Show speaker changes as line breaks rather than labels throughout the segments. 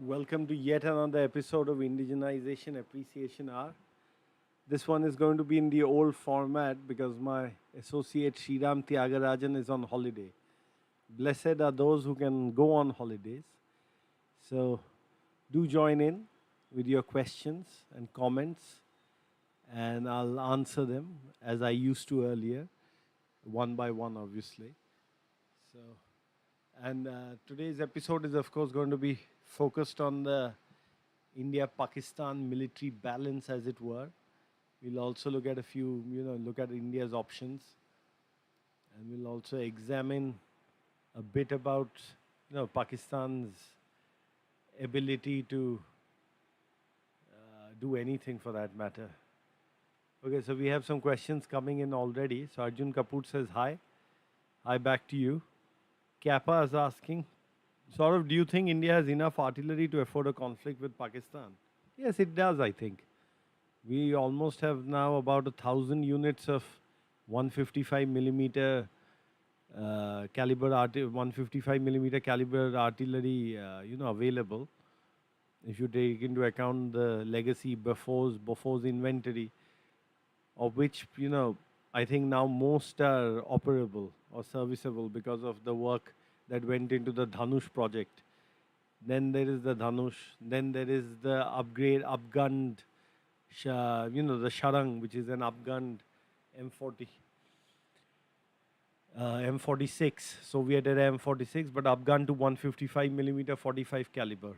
Welcome to yet another episode of Indigenization Appreciation Hour. This one is going to be in the old format because my associate Sriram Tyagarajan is on holiday. Blessed are those who can go on holidays. So do join in with your questions and comments, and I'll answer them as I used to earlier, one by one, obviously. So, today's episode is, of course, going to be focused on the India-Pakistan military balance, as it were. We'll also look at a few, look at India's options, and we'll also examine a bit about, Pakistan's ability to do anything for that matter. Okay, so we have some questions coming in already. So Arjun Kapoor says hi. Hi, back to you. Kappa is asking, Saurav, do you think India has enough artillery to afford a conflict with Pakistan? Yes, it does, I think. We almost have now about 1,000 units of 155 millimeter caliber 155 millimeter caliber artillery, available. If you take into account the legacy Bofor's inventory, of which, I think now most are operable or serviceable because of the work that went into the Dhanush project. Then there is the Dhanush. Then there is the upgunned, the Sharang, which is an upgunned M40, M46, Soviet era M46, but upgunned to 155 millimeter 45 caliber.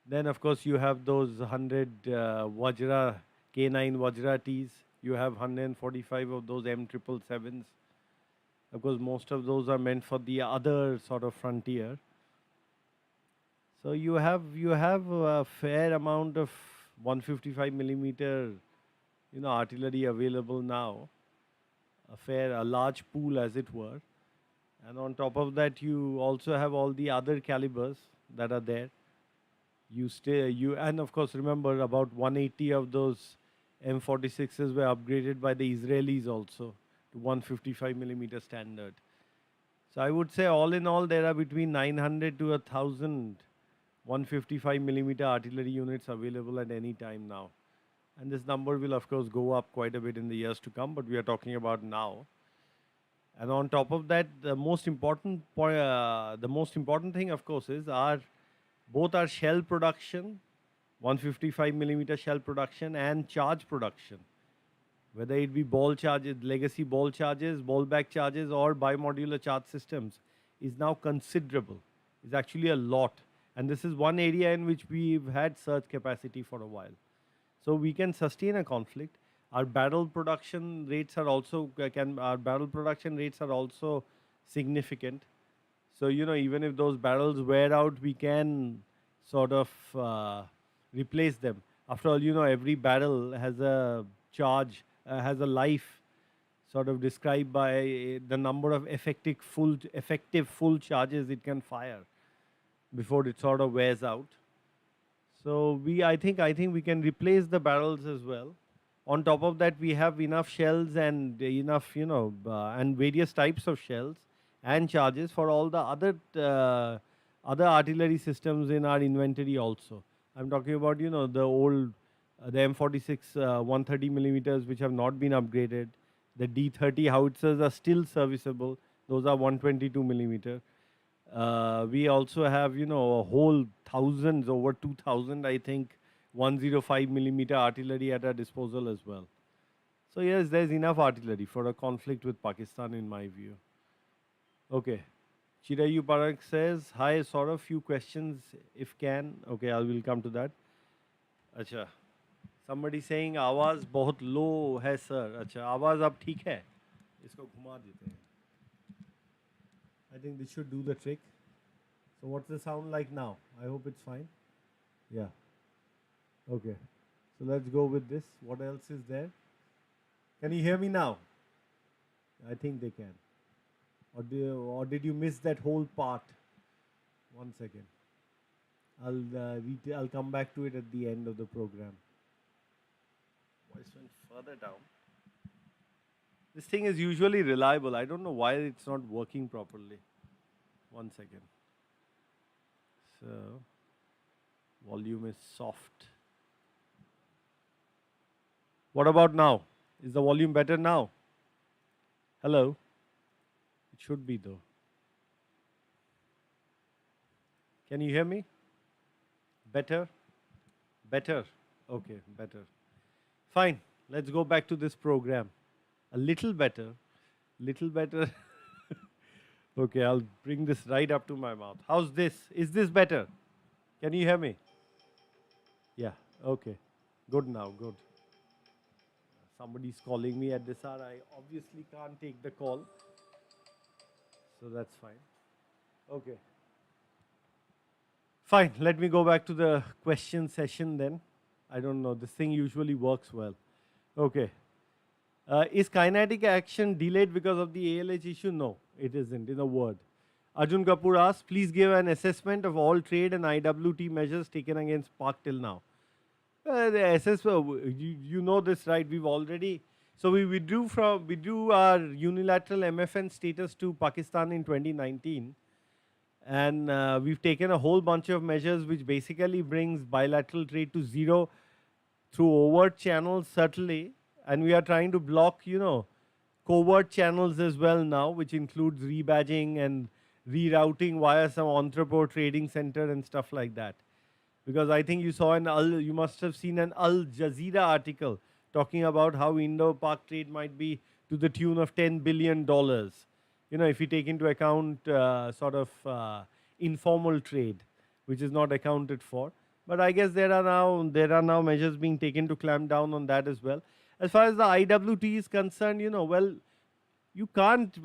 Then, of course, you have those 100 Vajra, K9 Vajra Ts. You have 145 of those M777s. Of course, most of those are meant for the other sort of frontier. So you have a fair amount of 155 millimeter, artillery available now. A large pool, as it were. And on top of that, you also have all the other calibers that are there. And of course, remember, about 180 of those M46s were upgraded by the Israelis also to 155 millimeter standard. So I would say all in all, there are between 900 to 1,000 155 millimeter artillery units available at any time now. And this number will, of course, go up quite a bit in the years to come, but we are talking about now. And on top of that, the most important thing, of course, is both our shell production, 155 millimeter shell production, and charge production, whether it be ball charges, legacy ball charges, ball back charges, or bimodular charge systems, is now considerable. It's actually a lot. And this is one area in which we've had surge capacity for a while. So we can sustain a conflict. Our barrel production rates are also significant. So, even if those barrels wear out, we can sort of replace them. After all, every barrel has a charge, has a life sort of described by the number of effective full charges it can fire before it sort of wears out. So I think we can replace the barrels as well. On top of that, we have enough shells and enough, and various types of shells and charges for all the other artillery systems in our inventory also. I'm talking about, the old, the M46 130 millimeters, which have not been upgraded. The D30 howitzers are still serviceable. Those are 122 millimeter. We also have, a whole thousands, over 2,000, I think, 105 millimeter artillery at our disposal as well. So yes, there's enough artillery for a conflict with Pakistan, in my view. Okay. Chirayu Parak says, hi Saurav, few questions if can. Okay, I will come to that. Acha. Somebody saying, आवाज बहुत low है sir. अच्छा, आवाज अब ठीक है? इसको घुमा देते हैं. I think this should do the trick. So what's the sound like now? I hope it's fine. Yeah. Okay. So let's go with this. What else is there? Can you hear me now? I think they can. Or did you miss that whole part? 1 second. I'll come back to it at the end of the program. Voice went further down. This thing is usually reliable. I don't know why it's not working properly. 1 second. So, Volume is soft. What about now? Is the volume better now? Hello? It should be though. Can you hear me? Better? Better. Okay, better. Fine. Let's go back to this program. A little better. Little better. Okay, I'll bring this right up to my mouth. How's this? Is this better? Can you hear me? Yeah. Okay. Good now. Good. Somebody's calling me at this hour. I obviously can't take the call. So that's fine. Okay. Fine. Let me go back to the question session then. I don't know. This thing usually works well. Okay. Is kinetic action delayed because of the ALH issue? No, it isn't, in a word. Arjun Kapoor asks, please give an assessment of all trade and IWT measures taken against Pak till now. The assessment, you know this, right? We've already, so we withdrew our unilateral MFN status to Pakistan in 2019. And we've taken a whole bunch of measures which basically brings bilateral trade to zero through overt channels, certainly. And we are trying to block, covert channels as well now, which includes rebadging and rerouting via some entrepot trading center and stuff like that. Because I think you must have seen an Al Jazeera article talking about how Indo-Pak trade might be to the tune of $10 billion. If you take into account informal trade, which is not accounted for. But I guess there are now measures being taken to clamp down on that as well. As far as the IWT is concerned, you can't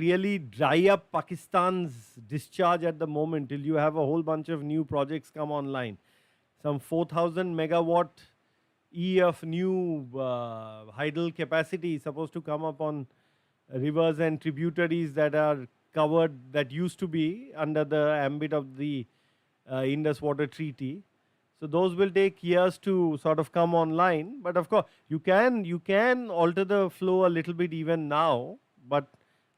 really dry up Pakistan's discharge at the moment till you have a whole bunch of new projects come online. Some 4,000 megawatt of new hydel capacity is supposed to come up on rivers and tributaries that are covered, that used to be under the ambit of the Indus Water Treaty. So those will take years to sort of come online. But of course, you can alter the flow a little bit even now, but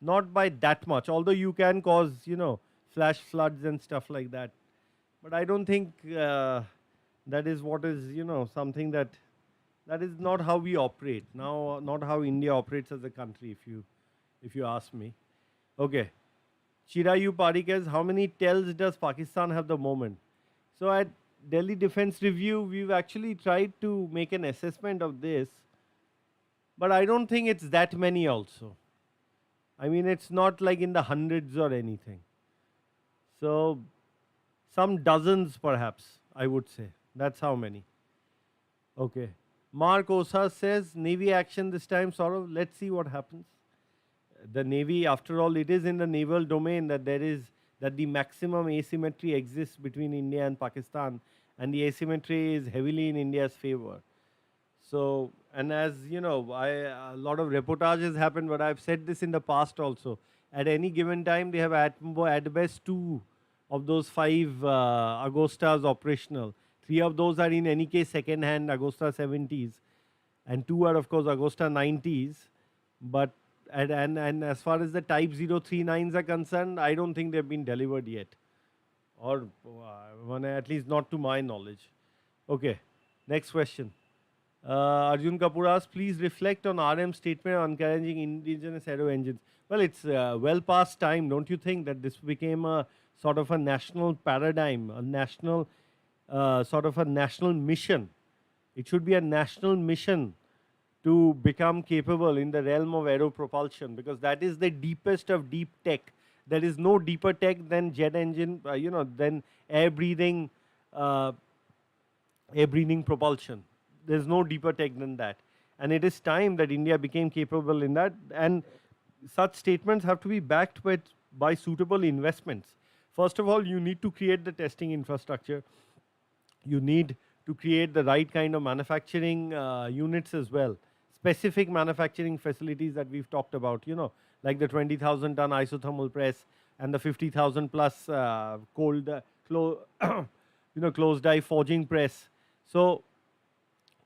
not by that much. Although you can cause, flash floods and stuff like that. But I don't think that is what is, something that is not how we operate. Now, not how India operates as a country, if you ask me. Okay. Chirayu Parikh, how many tells does Pakistan have the moment? So at Delhi Defense Review, we've actually tried to make an assessment of this, but I don't think it's that many also. I mean, it's not like in the hundreds or anything. So, some dozens perhaps, I would say. That's how many. Okay. Mark Osa says, Navy action this time, Saurav. Let's see what happens. The Navy, after all, it is in the naval domain that the maximum asymmetry exists between India and Pakistan, and the asymmetry is heavily in India's favor. So, and as you know, a lot of reportages happen, but I've said this in the past also. At any given time, they have at best 2 of those 5 Agostas operational. 3 of those are in any case second-hand Agosta 70s, and 2 are of course Agosta 90s. But and as far as the Type 039s are concerned, I don't think they've been delivered yet, or at least not to my knowledge. Okay, next question. Arjun Kapoor asks, please reflect on RM's statement on encouraging indigenous aero engines. Well, it's well past time, don't you think, that this became a sort of a national paradigm, a national national mission. It should be a national mission to become capable in the realm of aero propulsion, because that is the deepest of deep tech. There is no deeper tech than jet engine, than air breathing propulsion. There's no deeper tech than that. And it is time that India became capable in that. And such statements have to be backed by suitable investments. First of all, you need to create the testing infrastructure. You need to create the right kind of manufacturing units as well. Specific manufacturing facilities that we've talked about, like the 20,000 ton isothermal press and the 50,000 plus closed die forging press. So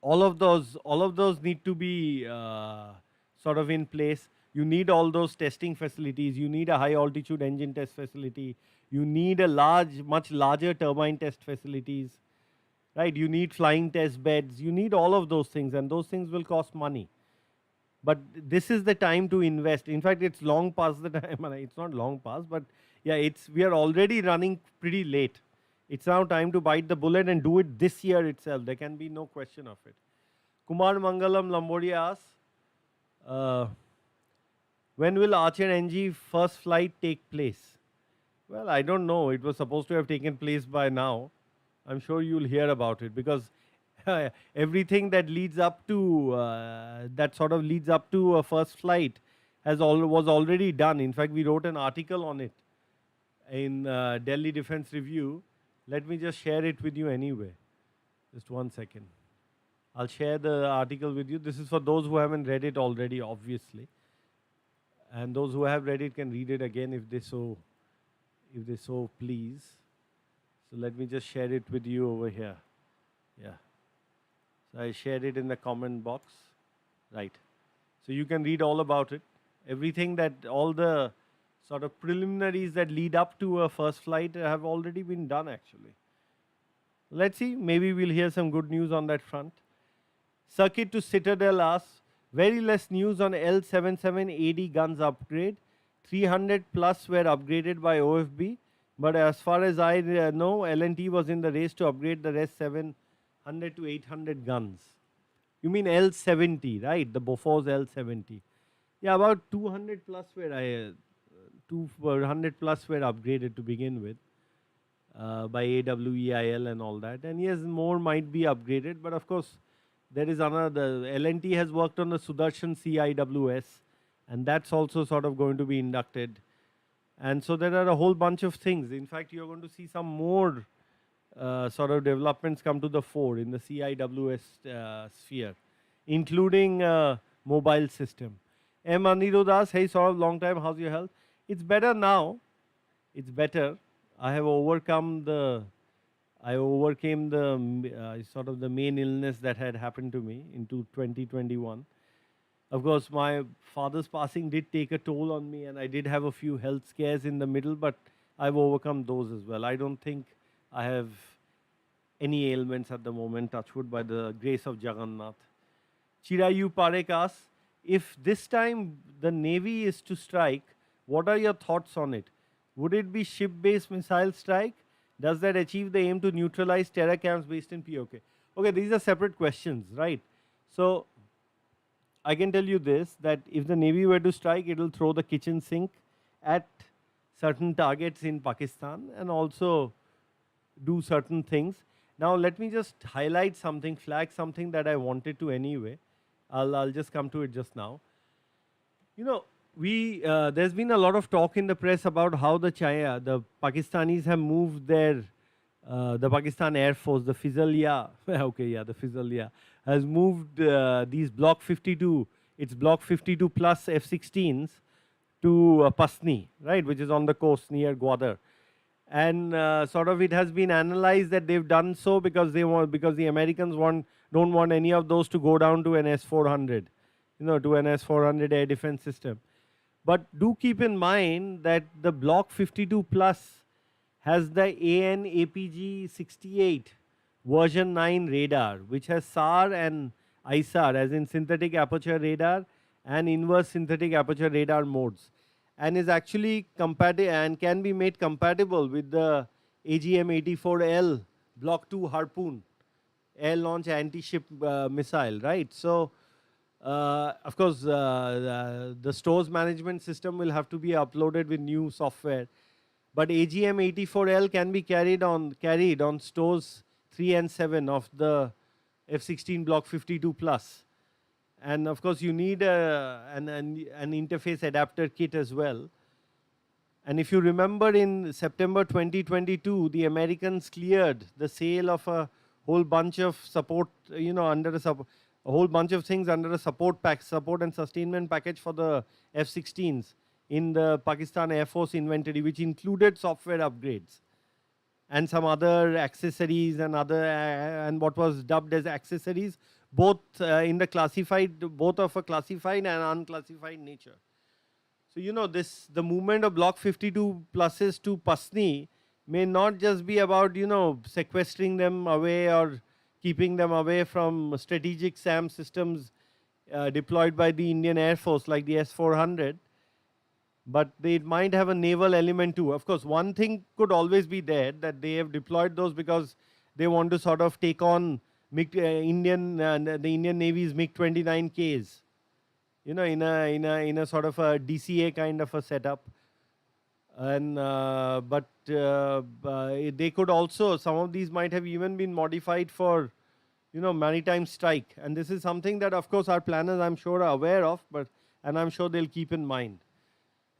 all of those need to be sort of in place. You need all those testing facilities. You need a high altitude engine test facility. You need a much larger turbine test facilities. right? You need flying test beds, you need all of those things, and those things will cost money. But this is the time to invest. In fact, it's long past the time. It's not long past, but yeah, we are already running pretty late. It's now time to bite the bullet and do it this year itself. There can be no question of it. Kumar Mangalam Lambodia asks, uh, when will Archer NG first flight take place? Well, I don't know. It was supposed to have taken place by now. I'm sure you'll hear about it, because everything that leads up to that sort of leads up to a first flight was already done. In fact, we wrote an article on it in Delhi Defense Review. Let me just share it with you anyway. Just one second. I'll share the article with you. This is for those who haven't read it already, obviously. And those who have read it can read it again if they so please. So let me just share it with you over here. Yeah. So I shared it in the comment box. Right. So you can read all about it. Everything all the sort of preliminaries that lead up to a first flight have already been done, actually. Let's see. Maybe we'll hear some good news on that front. Circuit to Citadel asks, very less news on L77AD guns upgrade. 300 plus were upgraded by OFB, but as far as I know, L&T was in the race to upgrade the rest 700 to 800 guns. You mean L70, right? The Bofors L70. Yeah, about 200 plus were 200 plus were upgraded to begin with by AWEIL and all that. And yes, more might be upgraded, but of course, there is another. L&T has worked on the Sudarshan CIWS, and that's also sort of going to be inducted. And so there are a whole bunch of things. In fact, you're going to see some more sort of developments come to the fore in the CIWS sphere, including mobile system. M. Anirudas, hey Saurav, long time, how's your health? It's better now. It's better. I overcame the sort of the main illness that had happened to me into 2021. Of course, my father's passing did take a toll on me, and I did have a few health scares in the middle, but I've overcome those as well. I don't think I have any ailments at the moment, touch wood, by the grace of Jagannath. Chirayu Parek asks, if this time the Navy is to strike, what are your thoughts on it? Would it be ship-based missile strike? Does that achieve the aim to neutralize terror camps based in POK? Okay, these are separate questions, right? So I can tell you this, that if the Navy were to strike, it will throw the kitchen sink at certain targets in Pakistan and also do certain things. Now let me just highlight something, flag something that I wanted to anyway. I'll just come to it just now. You know, there's been a lot of talk in the press about how the Pakistanis have moved the Pakistan Air Force, the Fizaliya, the Fizaliya, has moved these Block 52, it's Block 52 plus F-16s to Pasni, right, which is on the coast near Gwadar. And sort of it has been analyzed that they've done so because the Americans don't want any of those to go down to an S-400, to an S-400 air defense system. But do keep in mind that the Block 52 plus has the AN/APG 68 version 9 radar, which has SAR and ISAR, as in synthetic aperture radar and inverse synthetic aperture radar modes, and is actually compatible and can be made compatible with the AGM-84L Block 2 Harpoon air launch anti-ship missile, right? So, of course, the stores management system will have to be uploaded with new software. But AGM-84L can be carried on stores 3 and 7 of the F-16 Block 52 plus. And of course, you need an interface adapter kit as well. And if you remember, in September 2022, the Americans cleared the sale of a whole bunch of support, a whole bunch of things under a support and sustainment package for the F-16s in the Pakistan Air Force inventory, which included software upgrades and some other accessories and what was dubbed as accessories, both both of a classified and unclassified nature. So the movement of Block 52 pluses to Pasni may not just be about, sequestering them away or keeping them away from strategic SAM systems deployed by the Indian Air Force like the S-400, but they might have a naval element too. Of course, one thing could always be there, that they have deployed those because they want to sort of take on the Indian Navy's MiG-29Ks, in a sort of a DCA kind of a setup. And they could also, some of these might have even been modified for, maritime strike. And this is something that, of course, our planners, I'm sure, are aware of, and I'm sure they'll keep in mind.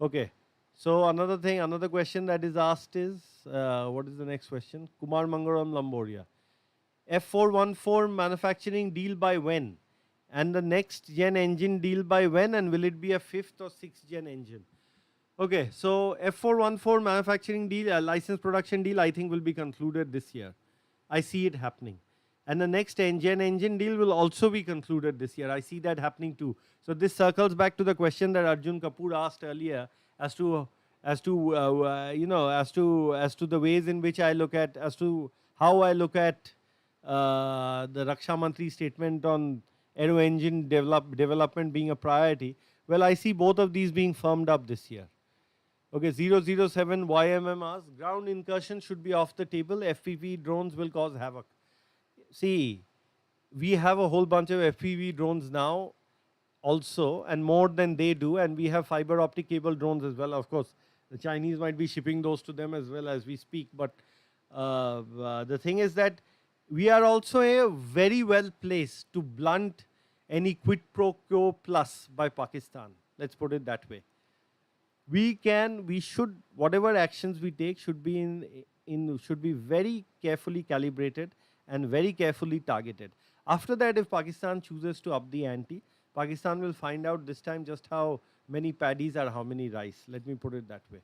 Okay. So another question that is asked is, what is the next question? Kumar Mangaram Lamboria. F414 manufacturing deal by when? And the next gen engine deal by when? And will it be a 5th or 6th gen engine? Okay, so F414 manufacturing deal, license production deal, I think will be concluded this year. I see it happening. And the next engine deal will also be concluded this year. I see that happening too. So this circles back to the question that Arjun Kapoor asked earlier as to the ways in which I look at, as to how I look at the Raksha Mantri statement on aero engine development being a priority. Well, I see both of these being firmed up this year. Okay, 007 YMM asks, ground incursion should be off the table. FPV drones will cause havoc. See, we have a whole bunch of FPV drones now also, and more than they do, and we have fiber optic cable drones as well. Of course, the Chinese might be shipping those to them as well as we speak, but the thing is that we are also a very well placed to blunt any quid pro quo plus by Pakistan. Let's put it that way. We should, whatever actions we take should be should be very carefully calibrated and very carefully targeted. After that, if Pakistan chooses to up the ante, Pakistan will find out this time just how many paddies are how many rice. Let me put it that way.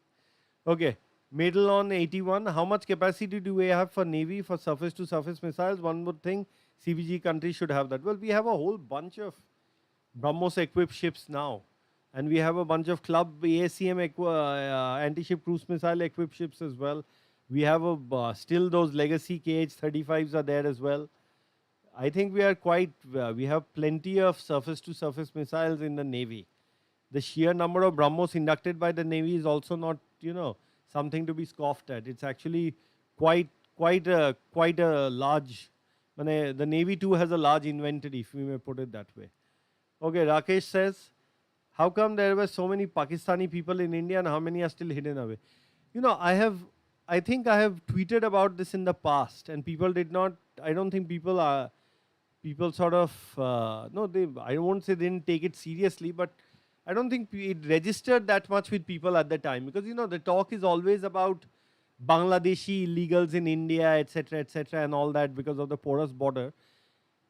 Okay, Medal on 81. How much capacity do we have for Navy for surface-to-surface missiles? One would think CBG countries should have that. Well, we have a whole bunch of BrahMos-equipped ships now. And we have a bunch of club ASCM anti-ship cruise missile equipped ships as well. We have still those legacy KH-35s are there as well. I think we are we have plenty of surface-to-surface missiles in the Navy. The sheer number of BrahMos inducted by the Navy is also not, something to be scoffed at. It's actually quite a large, the Navy too has a large inventory, if we may put it that way. Okay, Rakesh says, how come there were so many Pakistani people in India and how many are still hidden away? I think I have tweeted about this in the past, and people did not, I don't think people sort of, I won't say they didn't take it seriously, but I don't think it registered that much with people at the time, because, the talk is always about Bangladeshi illegals in India, etc., and all that because of the porous border.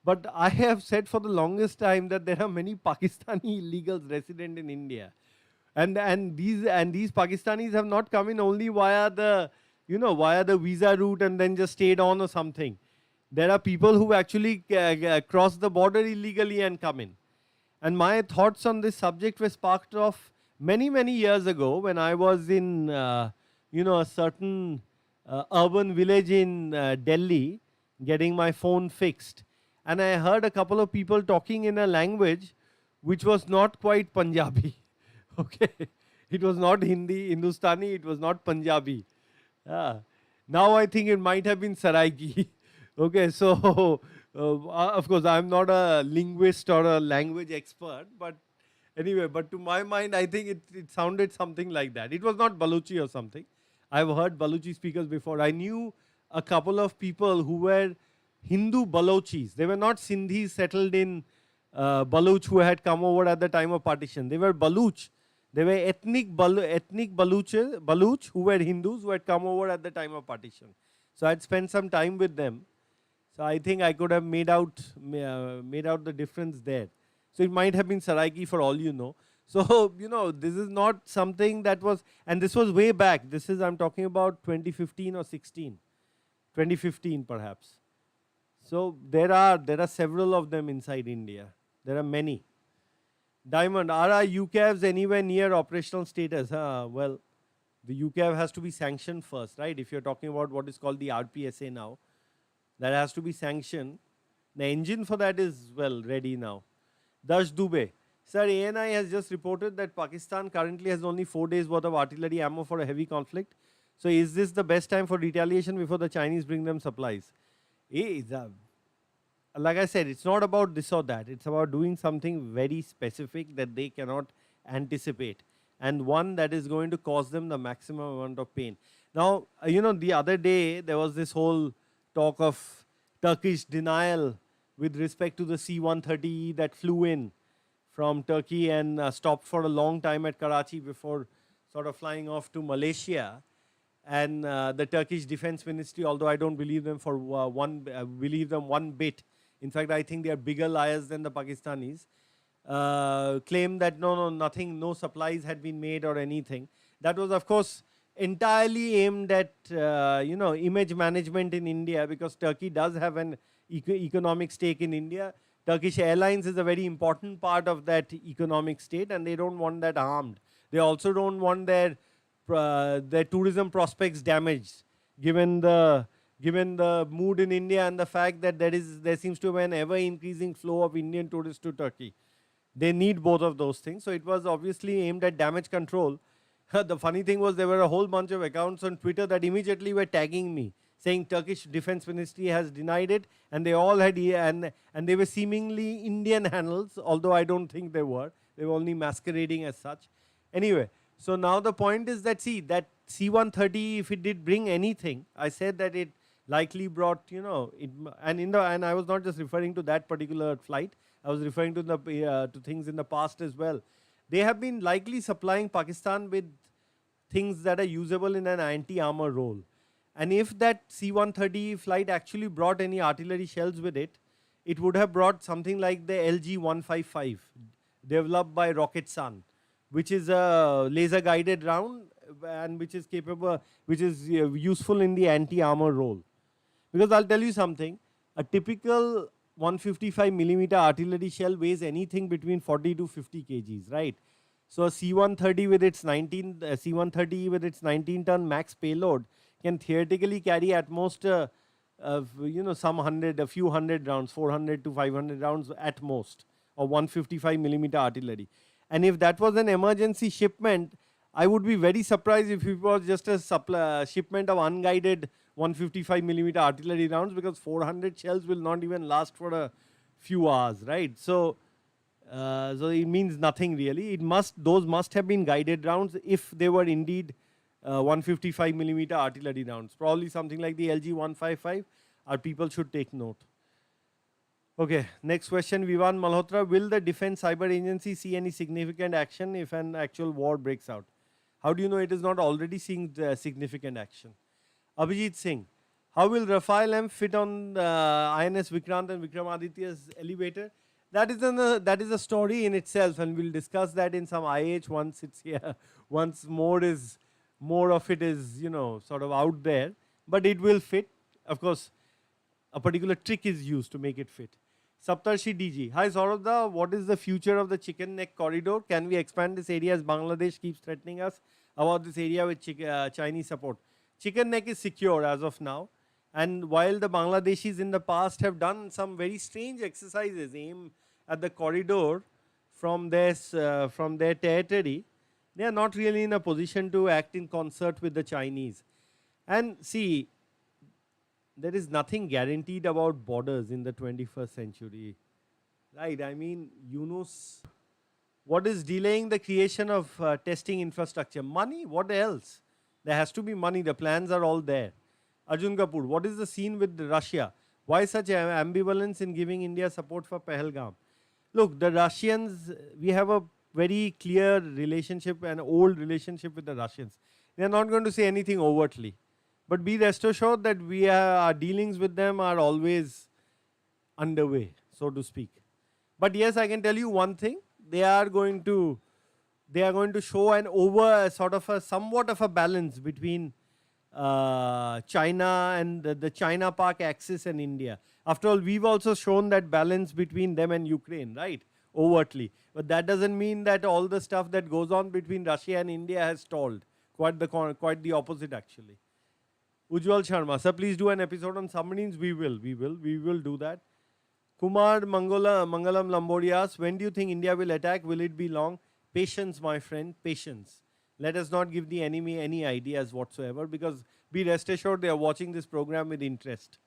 But I have said for the longest time that there are many Pakistani illegals resident in India. And these Pakistanis have not come in only via the visa route and then just stayed on or something. There are people who actually cross the border illegally and come in. And my thoughts on this subject were sparked off many, many years ago when I was in, a certain urban village in Delhi getting my phone fixed. And I heard a couple of people talking in a language which was not quite Punjabi. Okay. It was not Hindustani, it was not Punjabi. Now I think it might have been Saraiki. Okay, so of course I'm not a linguist or a language expert, but anyway, but to my mind, I think it sounded something like that. It was not Baluchi or something. I've heard Baluchi speakers before. I knew a couple of people who were Hindu Balochis. They were not Sindhis settled in Baluch who had come over at the time of partition. They were Baluch. They were ethnic Baluch who were Hindus who had come over at the time of partition. So I'd spent some time with them. So I think I could have made out the difference there. So it might have been Saraiki for all you know. So, this is not something that was, and this was way back. I'm talking about 2015 or 16. 2015 perhaps. So there are several of them inside India. There are many. Diamond, are our UCAVs anywhere near operational status? Well, The UKF has to be sanctioned first, right? If you're talking about what is called the RPSA now, that has to be sanctioned. The engine for that is, well, ready now. Dash Dubey. Sir, ANI has just reported that Pakistan currently has only 4 days worth of artillery ammo for a heavy conflict. So is this the best time for retaliation before the Chinese bring them supplies? Like I said, it's not about this or that. It's about doing something very specific that they cannot anticipate, and one that is going to cause them the maximum amount of pain. Now, the other day there was this whole talk of Turkish denial with respect to the C-130 that flew in from Turkey and stopped for a long time at Karachi before sort of flying off to Malaysia. And the Turkish Defense Ministry, although I don't believe them for believe them one bit. In fact, I think they are bigger liars than the Pakistanis. Claim that nothing, no supplies had been made or anything. That was, of course, entirely aimed at image management in India, because Turkey does have an economic stake in India. Turkish Airlines is a very important part of that economic state, and they don't want that harmed. They also don't want their tourism prospects damaged, given the mood in India and the fact that there seems to be an ever increasing flow of Indian tourists to Turkey. They need both of those things. So it was obviously aimed at damage control. The funny thing was, there were a whole bunch of accounts on Twitter that immediately were tagging me, saying Turkish Defense Ministry has denied it, and they all had, and they were seemingly Indian handles, although I don't think they were. They were only masquerading as such. Anyway, so now the point is that, see, that C-130, if it did bring anything, I said that it likely brought, and I was not just referring to that particular flight. I was referring to to things in the past as well. They have been likely supplying Pakistan with things that are usable in an anti-armor role. And if that C-130 flight actually brought any artillery shells with it, it would have brought something like the LG-155, developed by Rocket Sun, which is a laser-guided round and which is useful in the anti-armor role. Because I'll tell you something, a typical 155 millimeter artillery shell weighs anything between 40 to 50 kgs, right? So a C-130 with its 19-ton max payload can theoretically carry at most a few hundred rounds, 400 to 500 rounds at most, or 155 millimeter artillery. And if that was an emergency shipment, I would be very surprised if it was just a shipment of unguided 155 millimeter artillery rounds, because 400 shells will not even last for a few hours, right? So it means nothing really. Those must have been guided rounds if they were indeed 155 millimeter artillery rounds. Probably something like the LG-155. Our people should take note. Okay, next question, Vivan Malhotra. Will the Defense Cyber Agency see any significant action if an actual war breaks out? How do you know it is not already seeing significant action? Abhijit Singh. How will Rafale M fit on INS Vikrant and Vikramaditya's elevator? That is a story in itself, and we'll discuss that in some IH once it's here. Once more of it is, sort of out there. But it will fit. Of course, a particular trick is used to make it fit. Saptarshi DG. Hi Saurav, what is the future of the chicken neck corridor? Can we expand this area as Bangladesh keeps threatening us about this area with Chinese support? Chicken neck is secure as of now. And while the Bangladeshis in the past have done some very strange exercises aimed at the corridor from their territory, they are not really in a position to act in concert with the Chinese. And see, there is nothing guaranteed about borders in the 21st century, right? I mean, Yunus, what is delaying the creation of testing infrastructure? Money, what else? There has to be money, the plans are all there. Arjun Kapoor, what is the scene with Russia? Why such ambivalence in giving India support for Pahalgam? Look, the Russians, we have a very clear relationship, an old relationship with the Russians. They are not going to say anything overtly. But be rest assured that our dealings with them are always underway, so to speak. But yes, I can tell you one thing. They are going to show somewhat of a balance between China and the China-Pak axis and India. After all, we've also shown that balance between them and Ukraine, right? Overtly. But that doesn't mean that all the stuff that goes on between Russia and India has stalled. Quite the opposite actually. Ujjwal Sharma, sir, please do an episode on submarines. We will do that. Kumar Mangalam Lambodias, when do you think India will attack? Will it be long? Patience, my friend, patience. Let us not give the enemy any ideas whatsoever, because be rest assured they are watching this program with interest.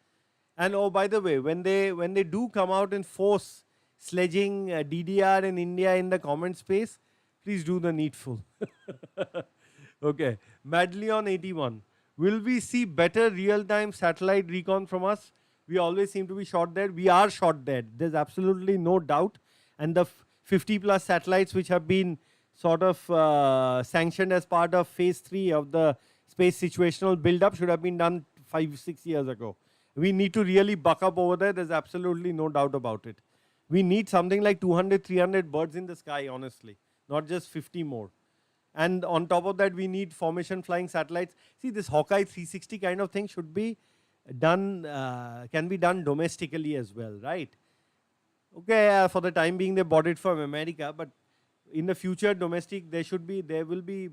And oh, by the way, when they do come out in force sledging DDR and India in the comment space, please do the needful. Okay. Madleon 81. Will we see better real-time satellite recon from us? We always seem to be shot dead. We are shot dead. There's absolutely no doubt. And the 50 plus satellites which have been sort of sanctioned as part of phase 3 of the space situational build-up should have been done 5-6 years ago. We need to really buck up over there. There's absolutely no doubt about it. We need something like 200-300 birds in the sky, honestly, not just 50 more. And on top of that, we need formation flying satellites. See, this Hawkeye 360 kind of thing should be done, can be done domestically as well, right? Okay, for the time being, they bought it from America, but in the future, there will be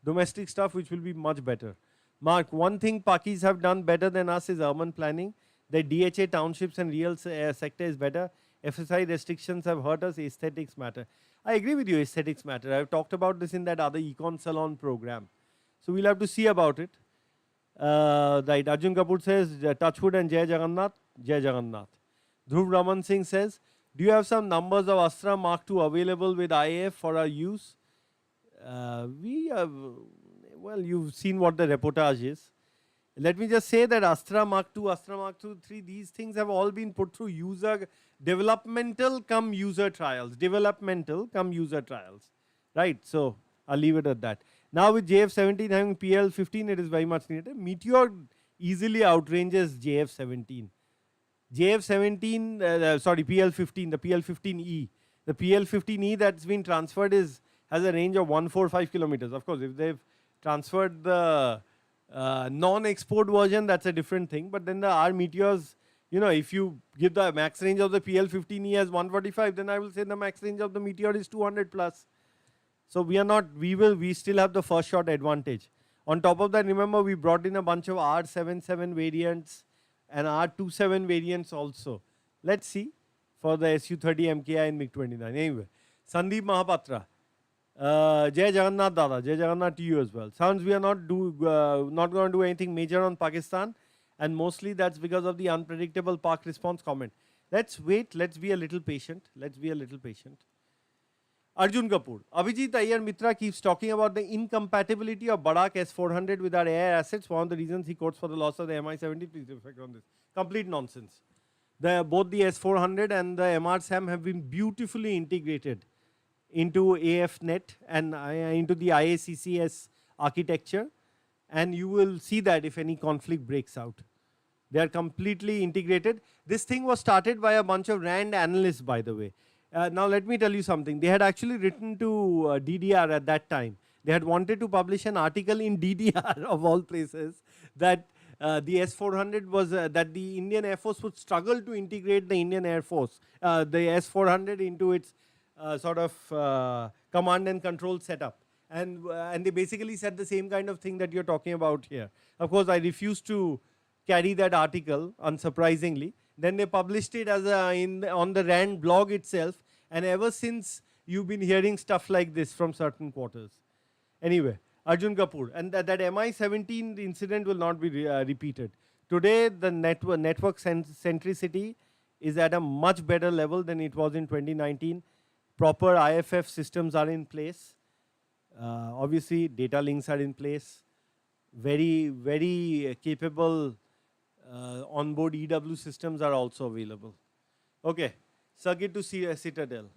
domestic stuff which will be much better. Mark, one thing Pakis have done better than us is urban planning. The DHA townships and real sector is better. FSI restrictions have hurt us. Aesthetics matter. I agree with you, aesthetics matter. I've talked about this in that other Econ Salon program. So we'll have to see about it. Right, Arjun Kapoor says, Touchwood and Jai Jagannath. Jai Jagannath. Dhruv Raman Singh says, do you have some numbers of Astra Mark II available with IAF for our use? We have, well, you've seen what the reportage is. Let me just say that Astra Mark II, Astra Mark III, these things have all been put through developmental come user trials. Right, so I'll leave it at that. Now with JF-17 having PL-15, it is very much needed. Meteor easily outranges JF-17. JF-17, sorry, PL-15, the PL-15E. The PL-15E that's been transferred has a range of 145 kilometers. Of course, if they've transferred the non-export version, that's a different thing. But then our Meteors, you know, if you give the max range of the PL-15E as 145, then I will say the max range of the Meteor is 200 plus. So we still have the first shot advantage. On top of that, remember we brought in a bunch of R77 variants and R27 variants also. Let's see for the Su-30 MKI and MiG-29. Anyway, Sandeep Mahapatra. Jai Jagannath Dada, Jai Jagannath to you as well. Sounds we are not going to do anything major on Pakistan, and mostly that's because of the unpredictable Pak response comment. Let's wait, let's be a little patient. Arjun Kapoor. Abhijit Iyer Mitra keeps talking about the incompatibility of Barak S-400 with our air assets. One of the reasons he quotes for the loss of the Mi-70. Please reflect on this. Complete nonsense. Both the S-400 and the MR-SAM have been beautifully integrated into AFNet and into the IACCS architecture. And you will see that if any conflict breaks out. They are completely integrated. This thing was started by a bunch of RAND analysts, by the way. Now let me tell you something. They had actually written to DDR at that time. They had wanted to publish an article in DDR of all places that the S-400 was, that the Indian Air Force would struggle to integrate the Indian Air Force, the S-400 into its sort of command and control setup. And they basically said the same kind of thing that you're talking about here. Of course, I refused to carry that article, unsurprisingly. Then they published it as on the RAND blog itself, and ever since you've been hearing stuff like this from certain quarters. Anyway, Arjun Kapoor, and that Mi-17 incident will not be repeated. Today, the network centricity is at a much better level than it was in 2019. Proper IFF systems are in place. Obviously, data links are in place. Very, very capable onboard EW systems are also available. Okay, circuit to Citadel.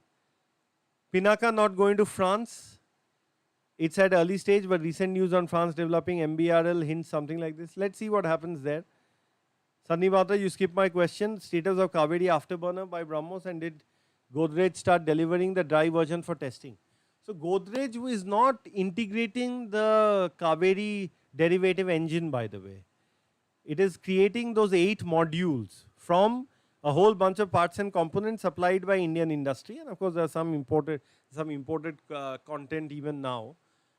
Pinaka not going to France. It's at early stage, but recent news on France developing MBRL hints something like this. Let's see what happens there. Sannivata, you skipped my question. Status of Kaviri afterburner by BrahMos, and did Godrej start delivering the dry version for testing? So Godrej is not integrating the Kaveri derivative engine, by the way. It is creating those 8 modules from a whole bunch of parts and components supplied by Indian industry. And of course, there are some imported content even now.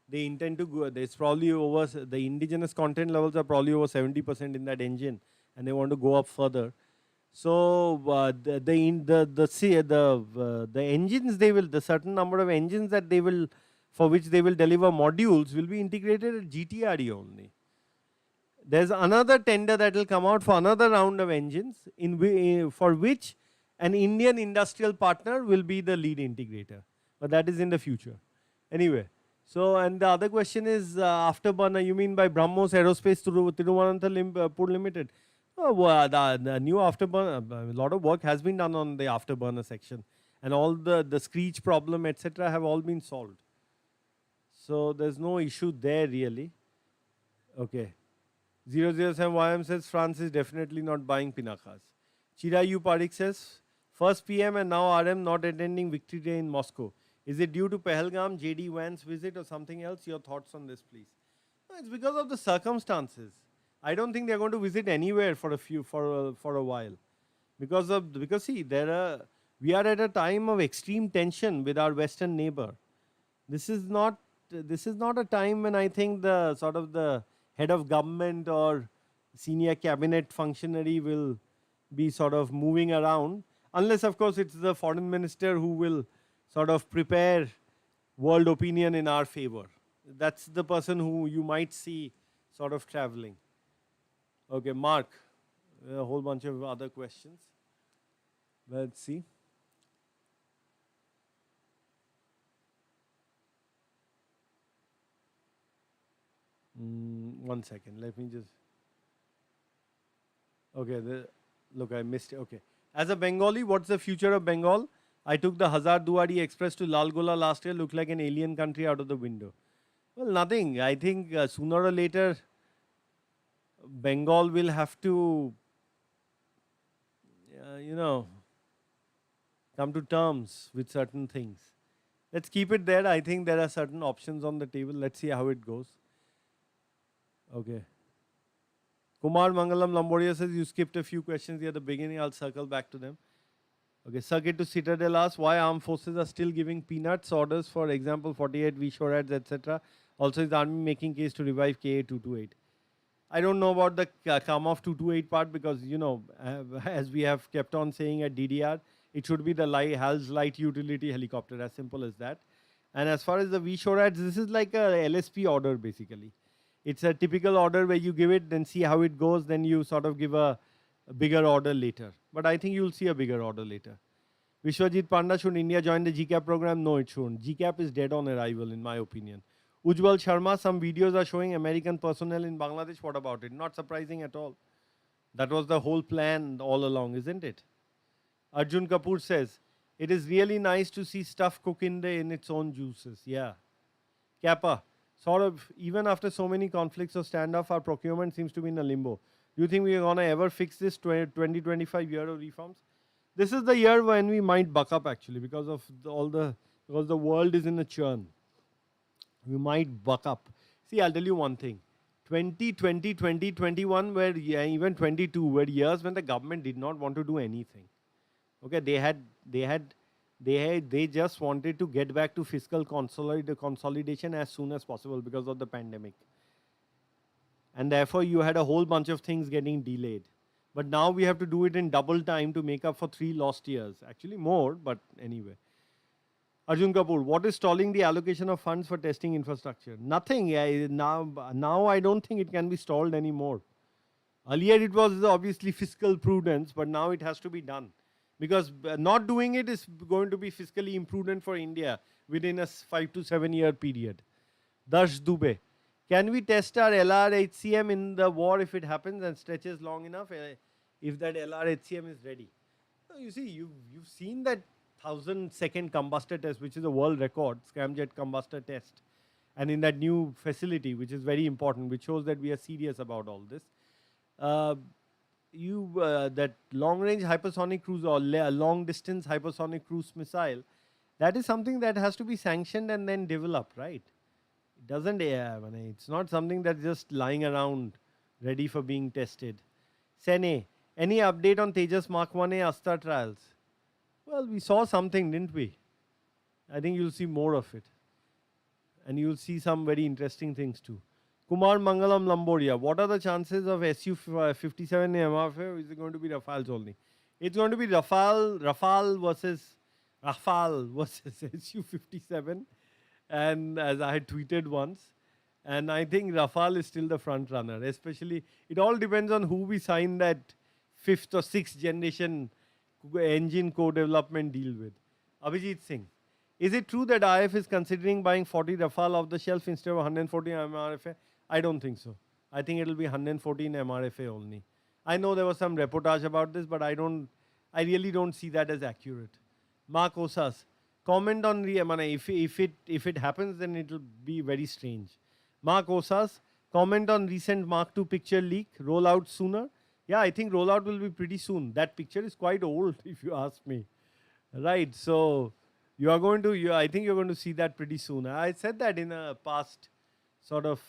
They intend to go. There's probably over the indigenous content levels are probably over 70% in that engine, and they want to go up further. So the engines they will, the certain number of engines that they will, for which they will deliver modules, will be integrated at GTRE only. There's another tender that will come out for another round of engines for which an Indian industrial partner will be the lead integrator. But that is in the future. Anyway, so and the other question is afterburner. You mean by BrahMos Aerospace Tiruvananthapuram Limited? Oh, well, the new afterburner, a lot of work has been done on the afterburner section, and all the screech problem, etc., have all been solved. So there's no issue there really. Okay. 007 YM says France is definitely not buying Pinakas. Chirayu Parik says, first PM and now RM not attending Victory Day in Moscow. Is it due to Pahalgam, JD Vance's visit or something else? Your thoughts on this, please. No, it's because of the circumstances. I don't think they're going to visit anywhere for a while. Because see, we are at a time of extreme tension with our Western neighbor. This is not a time when I think the head of government or senior cabinet functionary will be sort of moving around, unless of course it's the foreign minister who will sort of prepare world opinion in our favor. That's the person who you might see sort of traveling. Okay, Mark, a whole bunch of other questions. Let's see. One second, let me just. Okay, look, I missed it. Okay. As a Bengali, what's the future of Bengal? I took the Hazarduari Express to Lalgola last year, looked like an alien country out of the window. Well, nothing. I think sooner or later, Bengal will have to, come to terms with certain things. Let's keep it there. I think there are certain options on the table. Let's see how it goes. Okay. Kumar Mangalam Lamboria says you skipped a few questions here at the beginning. I'll circle back to them. Okay, Circuit to Citadel asks why armed forces are still giving peanuts orders, for example, 48 V-Shorads, etc. Also, is the army making case to revive KA-228? I don't know about the Kamov 228 part because, as we have kept on saying at DDR, it should be the HAL's light utility helicopter, as simple as that. And as far as the V-Shorads, this is like a LSP order basically. It's a typical order where you give it, then see how it goes, then you sort of give a bigger order later. But I think you'll see a bigger order later. Vishwajit Panda, should India join the GCAP program? No, it shouldn't. GCAP is dead on arrival, in my opinion. Ujjwal Sharma, some videos are showing American personnel in Bangladesh. What about it? Not surprising at all. That was the whole plan all along, isn't it? Arjun Kapoor says, it is really nice to see stuff cook in its own juices. Yeah. Kappa, Saurav, even after so many conflicts or standoff, our procurement seems to be in a limbo. Do you think we are going to ever fix this 2025 year of reforms? This is the year when we might buck up actually because of because the world is in a churn. We might buck up. See, I'll tell you one thing. 2020, 2021 were, even 22 were years when the government did not want to do anything. Okay, they just wanted to get back to fiscal consolidation as soon as possible because of the pandemic. And therefore, you had a whole bunch of things getting delayed. But now we have to do it in double time to make up for 3 lost years. Actually more, but anyway. Arjun Kapoor, what is stalling the allocation of funds for testing infrastructure? Nothing. Now I don't think it can be stalled anymore. Earlier it was obviously fiscal prudence, but now it has to be done. Because not doing it is going to be fiscally imprudent for India within a 5 to 7 year period. Darsh Dubey, can we test our LRHCM in the war if it happens and stretches long enough, if that LRHCM is ready? So you see, you've seen that 1,000-second combustor test, which is a world record, scramjet combustor test. And in that new facility, which is very important, which shows that we are serious about all this. That long-range hypersonic cruise or long-distance hypersonic cruise missile, that is something that has to be sanctioned and then developed, right? It doesn't, it's not something that's just lying around ready for being tested. Sene, any update on Tejas Mark 1A Asta trials? Well, we saw something, didn't we? I think you'll see more of it. and you'll see some very interesting things too. Kumar Mangalam Lamboria, what are the chances of Su-57 in MRF? Or is it going to be Rafales only? It's going to be Rafale versus Su-57, and as I had tweeted once, and I think Rafale is still the front runner. Especially, it all depends on who we sign that fifth or sixth generation engine co-development deal with. Abhijit Singh, is it true that IF is considering buying 40 Rafale off the shelf instead of 114 MRFA? I don't think so. I think it'll be 114 MRFA only. I know there was some reportage about this, but I really don't see that as accurate. Mark Osas, comment on if it happens, then it'll be very strange. Mark Osas, comment on recent Mark II picture leak, roll out sooner. Yeah, I think rollout will be pretty soon. That picture is quite old, if you ask me. Right, so I think you're going to see that pretty soon. I said that in a past sort of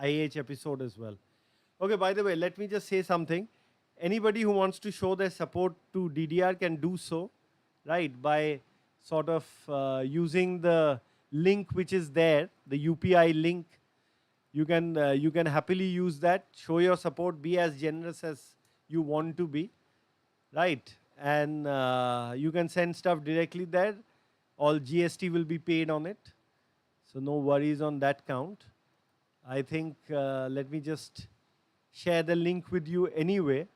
IH episode as well. Okay, by the way, let me just say something. Anybody who wants to show their support to DDR can do so, right, by sort of using the link which is there, the UPI link. You can happily use that, show your support, be as generous as you want to be, right? And you can send stuff directly there. All GST will be paid on it. So no worries on that count. I think, let me just share the link with you anyway,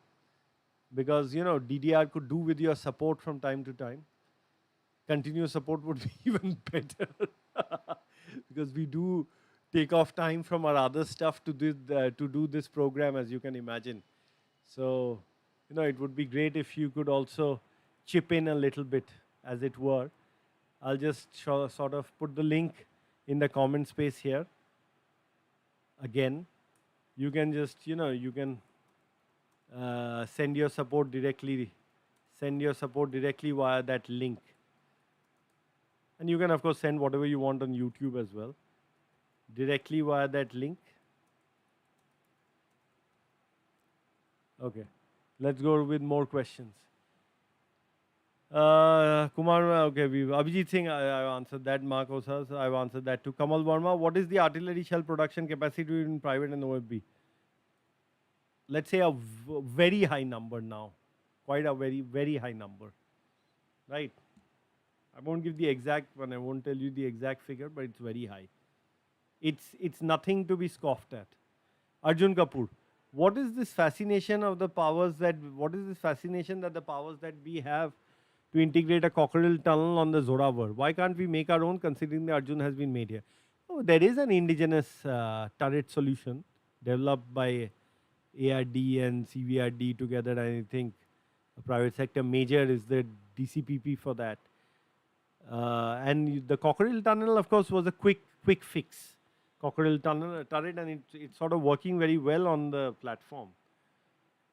because, DDR could do with your support from time to time. Continuous support would be even better because we do take off time from our other stuff to do this program, as you can imagine. So, it would be great if you could also chip in a little bit, as it were. I'll just sort of put the link in the comment space here. Again, you can just, you can send your support directly via that link. And you can, of course, send whatever you want on YouTube as well, directly via that link. Okay, let's go with more questions. Kumar, okay, Abhijit Singh, I've answered that. Mark Osas, I've answered that too. Kamal Verma, what is the artillery shell production capacity in private and OFB? Let's say a very high number now, quite a very, very high number, right? I won't give the exact one, I won't tell you the exact figure, but it's very high. It's nothing to be scoffed at. Arjun Kapoor, what is this fascination that the powers that we have to integrate a cockerill tunnel on the Zorawar? Why can't we make our own, considering the Arjun has been made here? Oh, there is an indigenous turret solution developed by ARD and CVRD together. I think a private sector major is the DCPP for that. And the cockerill tunnel, of course, was a quick fix. Cockerill turret, and it's sort of working very well on the platform.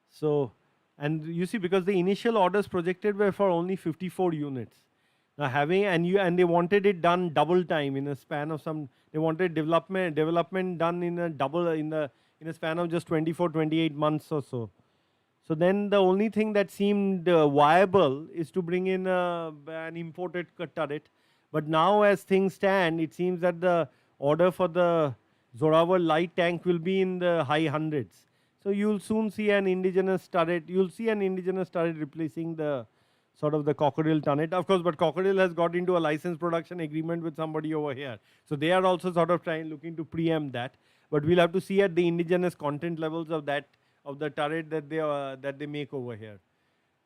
So, and you see, because the initial orders projected were for only 54 units. Now and they wanted it done double time in a span of they wanted development done in a span of just 24, 28 months or so. So then the only thing that seemed viable is to bring in an imported turret. But now as things stand, it seems that the order for the Zorawar light tank will be in the high hundreds. So you'll soon see an indigenous turret. You'll see an indigenous turret replacing the sort of the cockerill turret. Of course, but cockerill has got into a license production agreement with somebody over here. So they are also sort of looking to preempt that. But we'll have to see at the indigenous content levels of the turret that they make over here.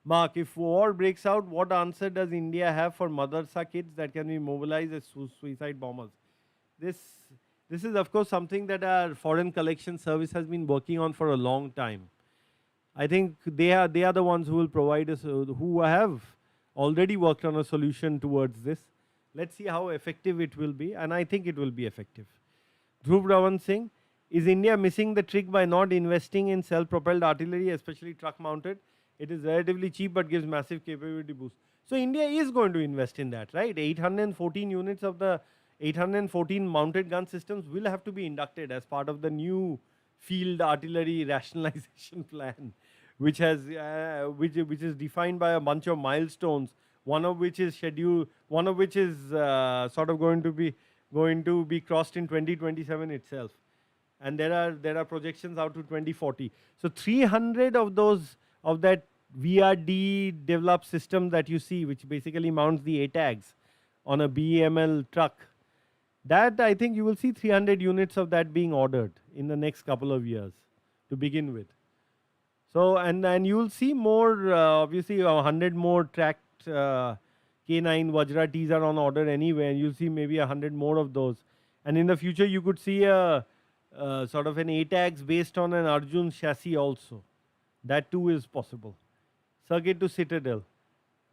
Mark, if war breaks out, what answer does India have for madrasa kids that can be mobilized as suicide bombers? This is, of course, something that our Foreign Collection Service has been working on for a long time. I think they are the ones who will provide us, who have already worked on a solution towards this. Let's see how effective it will be, and I think it will be effective. Dhruv Ravan Singh, is India missing the trick by not investing in self-propelled artillery, especially truck-mounted? It is relatively cheap but gives massive capability boost. So India is going to invest in that, right? 814 units of the 814 mounted gun systems will have to be inducted as part of the new field artillery rationalization plan, which is defined by a bunch of milestones. One of which is sort of going to be going to be crossed in 2027 itself, and there are projections out to 2040. So 300 of those of that VRD developed system that you see, which basically mounts the A tags on a BEML truck, that I think you will see 300 units of that being ordered in the next couple of years to begin with. So and you will see more, obviously 100 more tracked K9 Vajra Ts are on order anyway, and you'll see maybe 100 more of those. And in the future, you could see a sort of an ATAGs based on an Arjun chassis also. That too is possible. Circuit to Citadel.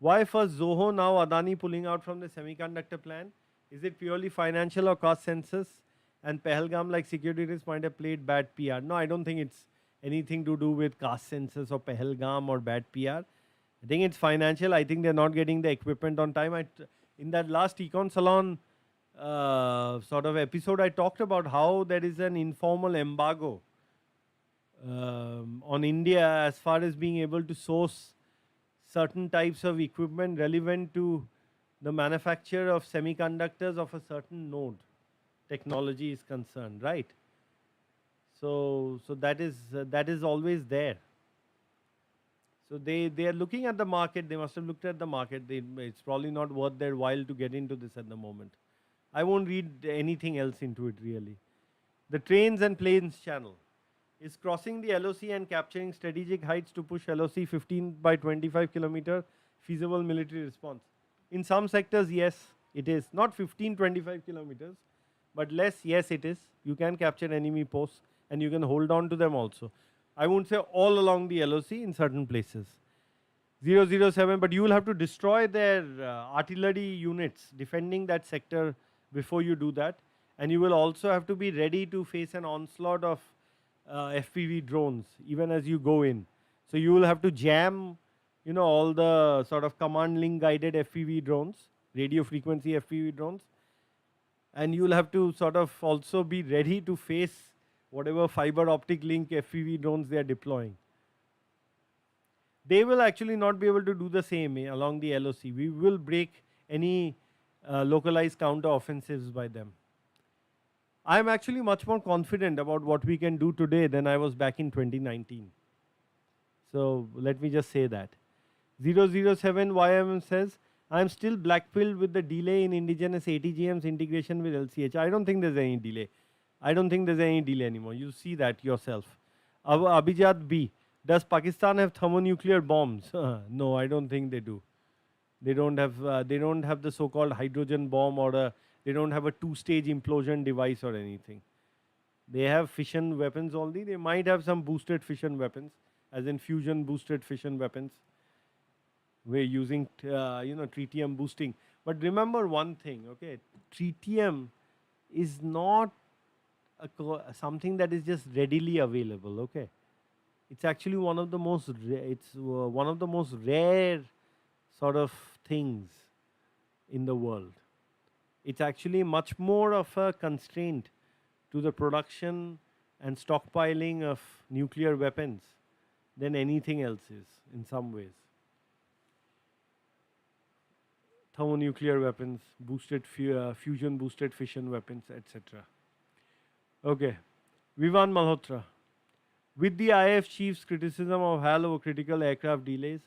Why first Zoho, now Adani pulling out from the semiconductor plan? Is it purely financial or cost census? And Pahalgam, like security risks, might have played bad PR. No, I don't think it's anything to do with caste census or Pahalgam or bad PR. I think it's financial. I think they're not getting the equipment on time. In that last Econ Salon sort of episode, I talked about how there is an informal embargo on India as far as being able to source certain types of equipment relevant to the manufacture of semiconductors of a certain node technology is concerned, right? So that is always there. So they are looking at the market. They must have looked at the market. It's probably not worth their while to get into this at the moment. I won't read anything else into it really. The trains and planes channel is crossing the LOC and capturing strategic heights to push LOC 15 by 25 kilometer feasible military response. In some sectors, yes, it is. Not 15, 25 kilometers, but less, yes, it is. You can capture enemy posts and you can hold on to them also. I won't say all along the LOC, in certain places. 007, but you will have to destroy their artillery units defending that sector before you do that. And you will also have to be ready to face an onslaught of FPV drones even as you go in. So you will have to jam, all the sort of command link guided FPV drones, radio frequency FPV drones. And you will have to sort of also be ready to face whatever fiber optic link FPV drones they are deploying. They will actually not be able to do the same along the LOC. We will break any localized counter offensives by them. I am actually much more confident about what we can do today than I was back in 2019. So let me just say that. 007 YM says, I am still blackpilled with the delay in indigenous ATGM's integration with LCH. I don't think there's any delay. I don't think there's any delay anymore. You see that yourself. Abhijat B. Does Pakistan have thermonuclear bombs? No, I don't think they do. They don't have the so-called hydrogen bomb or they don't have a two-stage implosion device or anything. They have fission weapons only. They might have some boosted fission weapons, as in fusion boosted fission weapons. We're using, tritium boosting. But remember one thing, okay? Tritium is not something that is just readily available, okay? It's actually one of the most rare sort of things in the world. It's actually much more of a constraint to the production and stockpiling of nuclear weapons than anything else is in some ways. Thermonuclear weapons, fusion boosted fission weapons, etc. Okay. Vivan Malhotra. With the IF chief's criticism of HAL over critical aircraft delays,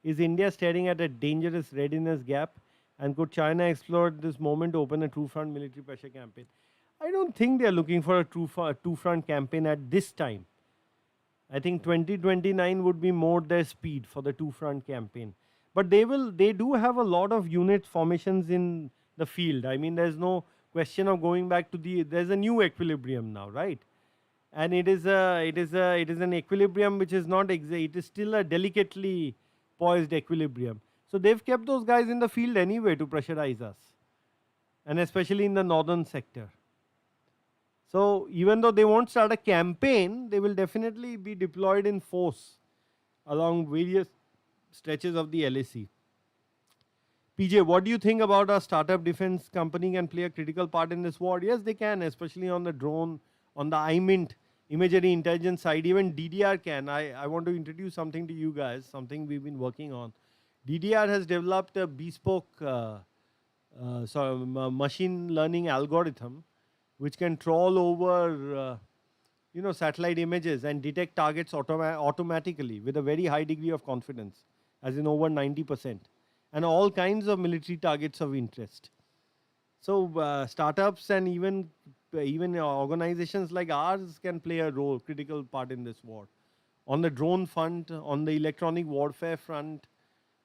is India staring at a dangerous readiness gap? And could China explore this moment to open a two-front military pressure campaign? I don't think they are looking for a two-front campaign at this time. I think 2029 would be more their speed for the two-front campaign. But they do have a lot of unit formations in the field. I mean, there's no question of going back to there's a new equilibrium now, right? And it is an equilibrium which is not it is still a delicately poised equilibrium. So they've kept those guys in the field anyway to pressurize us, and especially in the northern sector. So even though they won't start a campaign, they will definitely be deployed in force along various stretches of the LAC. PJ, what do you think about our startup defense company can play a critical part in this war? Yes, they can, especially on the drone, on the IMINT, imagery intelligence side. Even DDR can. I want to introduce something to you guys, something we've been working on. DDR has developed a bespoke machine learning algorithm which can trawl over satellite images and detect targets automatically with a very high degree of confidence, as in over 90%, and all kinds of military targets of interest. So startups and even organizations like ours can play a role, critical part in this war. On the drone front, on the electronic warfare front,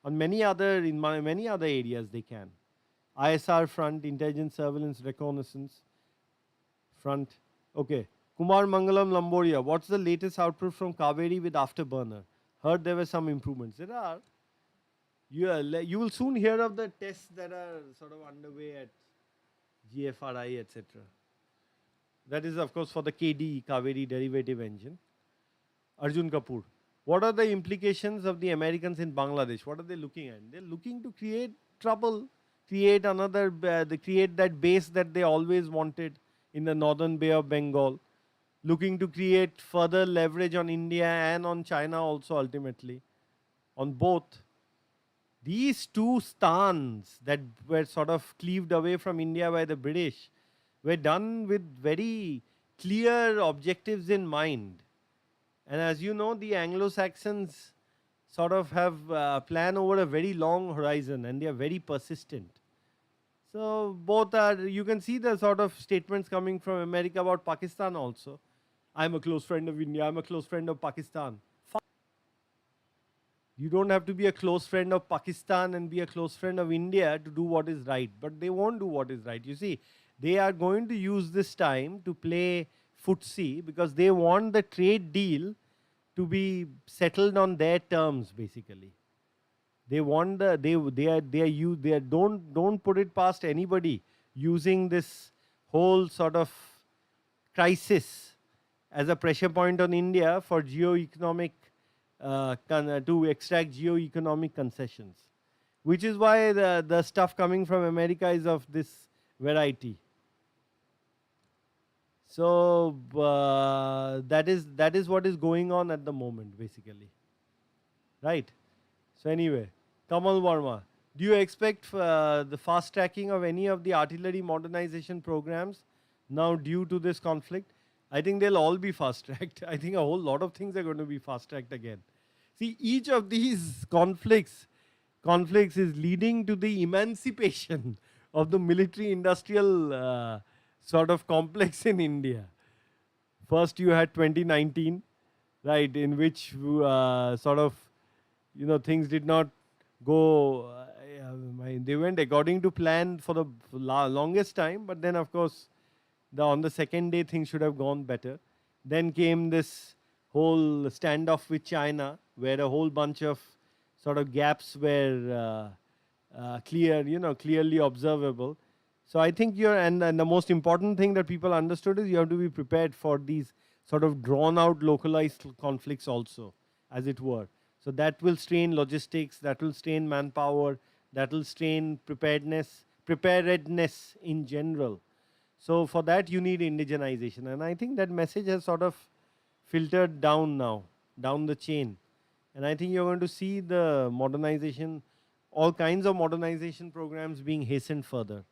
on many other areas they can. ISR front, intelligence, surveillance, reconnaissance front. Okay. Kumar Mangalam Lamboria, what's the latest output from Kaveri with afterburner? Heard there were some improvements. There are. You will soon hear of the tests that are sort of underway at GFRI, etc. That is, of course, for the KD, Kaveri derivative engine. Arjun Kapoor, what are the implications of the Americans in Bangladesh? What are they looking at? They're looking to create trouble, they create that base that they always wanted in the northern Bay of Bengal, looking to create further leverage on India and on China also ultimately, on both. These two stans that were sort of cleaved away from India by the British were done with very clear objectives in mind. And as you know, the Anglo-Saxons sort of have a plan over a very long horizon and they are very persistent. So both are, you can see the sort of statements coming from America about Pakistan also. I'm a close friend of India, I'm a close friend of Pakistan. You don't have to be a close friend of Pakistan and be a close friend of India to do what is right. But they won't do what is right. You see, they are going to use this time to play footsie because they want the trade deal to be settled on their terms, basically. They want they are don't put it past anybody using this whole sort of crisis as a pressure point on India for geo-economic to extract geo-economic concessions, which is why the stuff coming from America is of this variety. So that is what is going on at the moment, basically, right? So anyway, Kamal Verma, do you expect the fast tracking of any of the artillery modernization programs now due to this conflict? I think they'll all be fast tracked. I think a whole lot of things are going to be fast tracked again. See, each of these conflicts is leading to the emancipation of the military industrial sort of complex in India. First, you had 2019, right, in which sort of things did not go. They went according to plan for the longest time, but then of course, on the second day things should have gone better. Then came this whole standoff with China, where a whole bunch of sort of gaps were clearly observable. So I think and the most important thing that people understood is you have to be prepared for these sort of drawn out localized conflicts also, as it were. So that will strain logistics, that will strain manpower, that will strain preparedness in general. So for that you need indigenization. And I think that message has sort of filtered down now, down the chain. And I think you're going to see the modernization, all kinds of modernization programs being hastened further.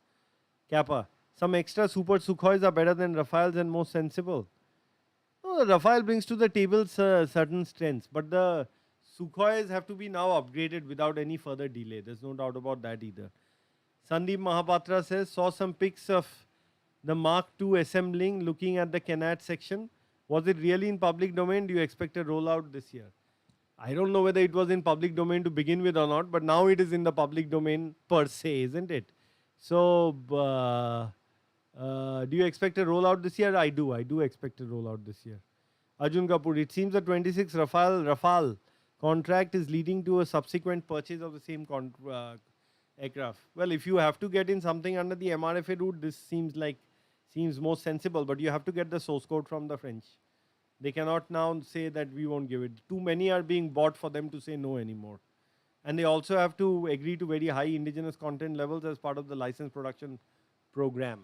Kappa, some extra Super Sukhois are better than Rafales and more sensible. No, the Rafale brings to the table certain strengths, but the Sukhois have to be now upgraded without any further delay. There's no doubt about that either. Sandeep Mahapatra says, saw some pics of the Mark II assembling, looking at the Canat section. Was it really in public domain? Do you expect a rollout this year? I don't know whether it was in public domain to begin with or not, but now it is in the public domain per se, isn't it? So, do you expect a rollout this year? I do. I do expect a rollout this year. Arjun Kapoor, it seems the 26 Rafale contract is leading to a subsequent purchase of the same aircraft. Well, if you have to get in something under the MRFA route, this seems more sensible, but you have to get the source code from the French. They cannot now say that we won't give it. Too many are being bought for them to say no anymore. And they also have to agree to very high indigenous content levels as part of the license production program.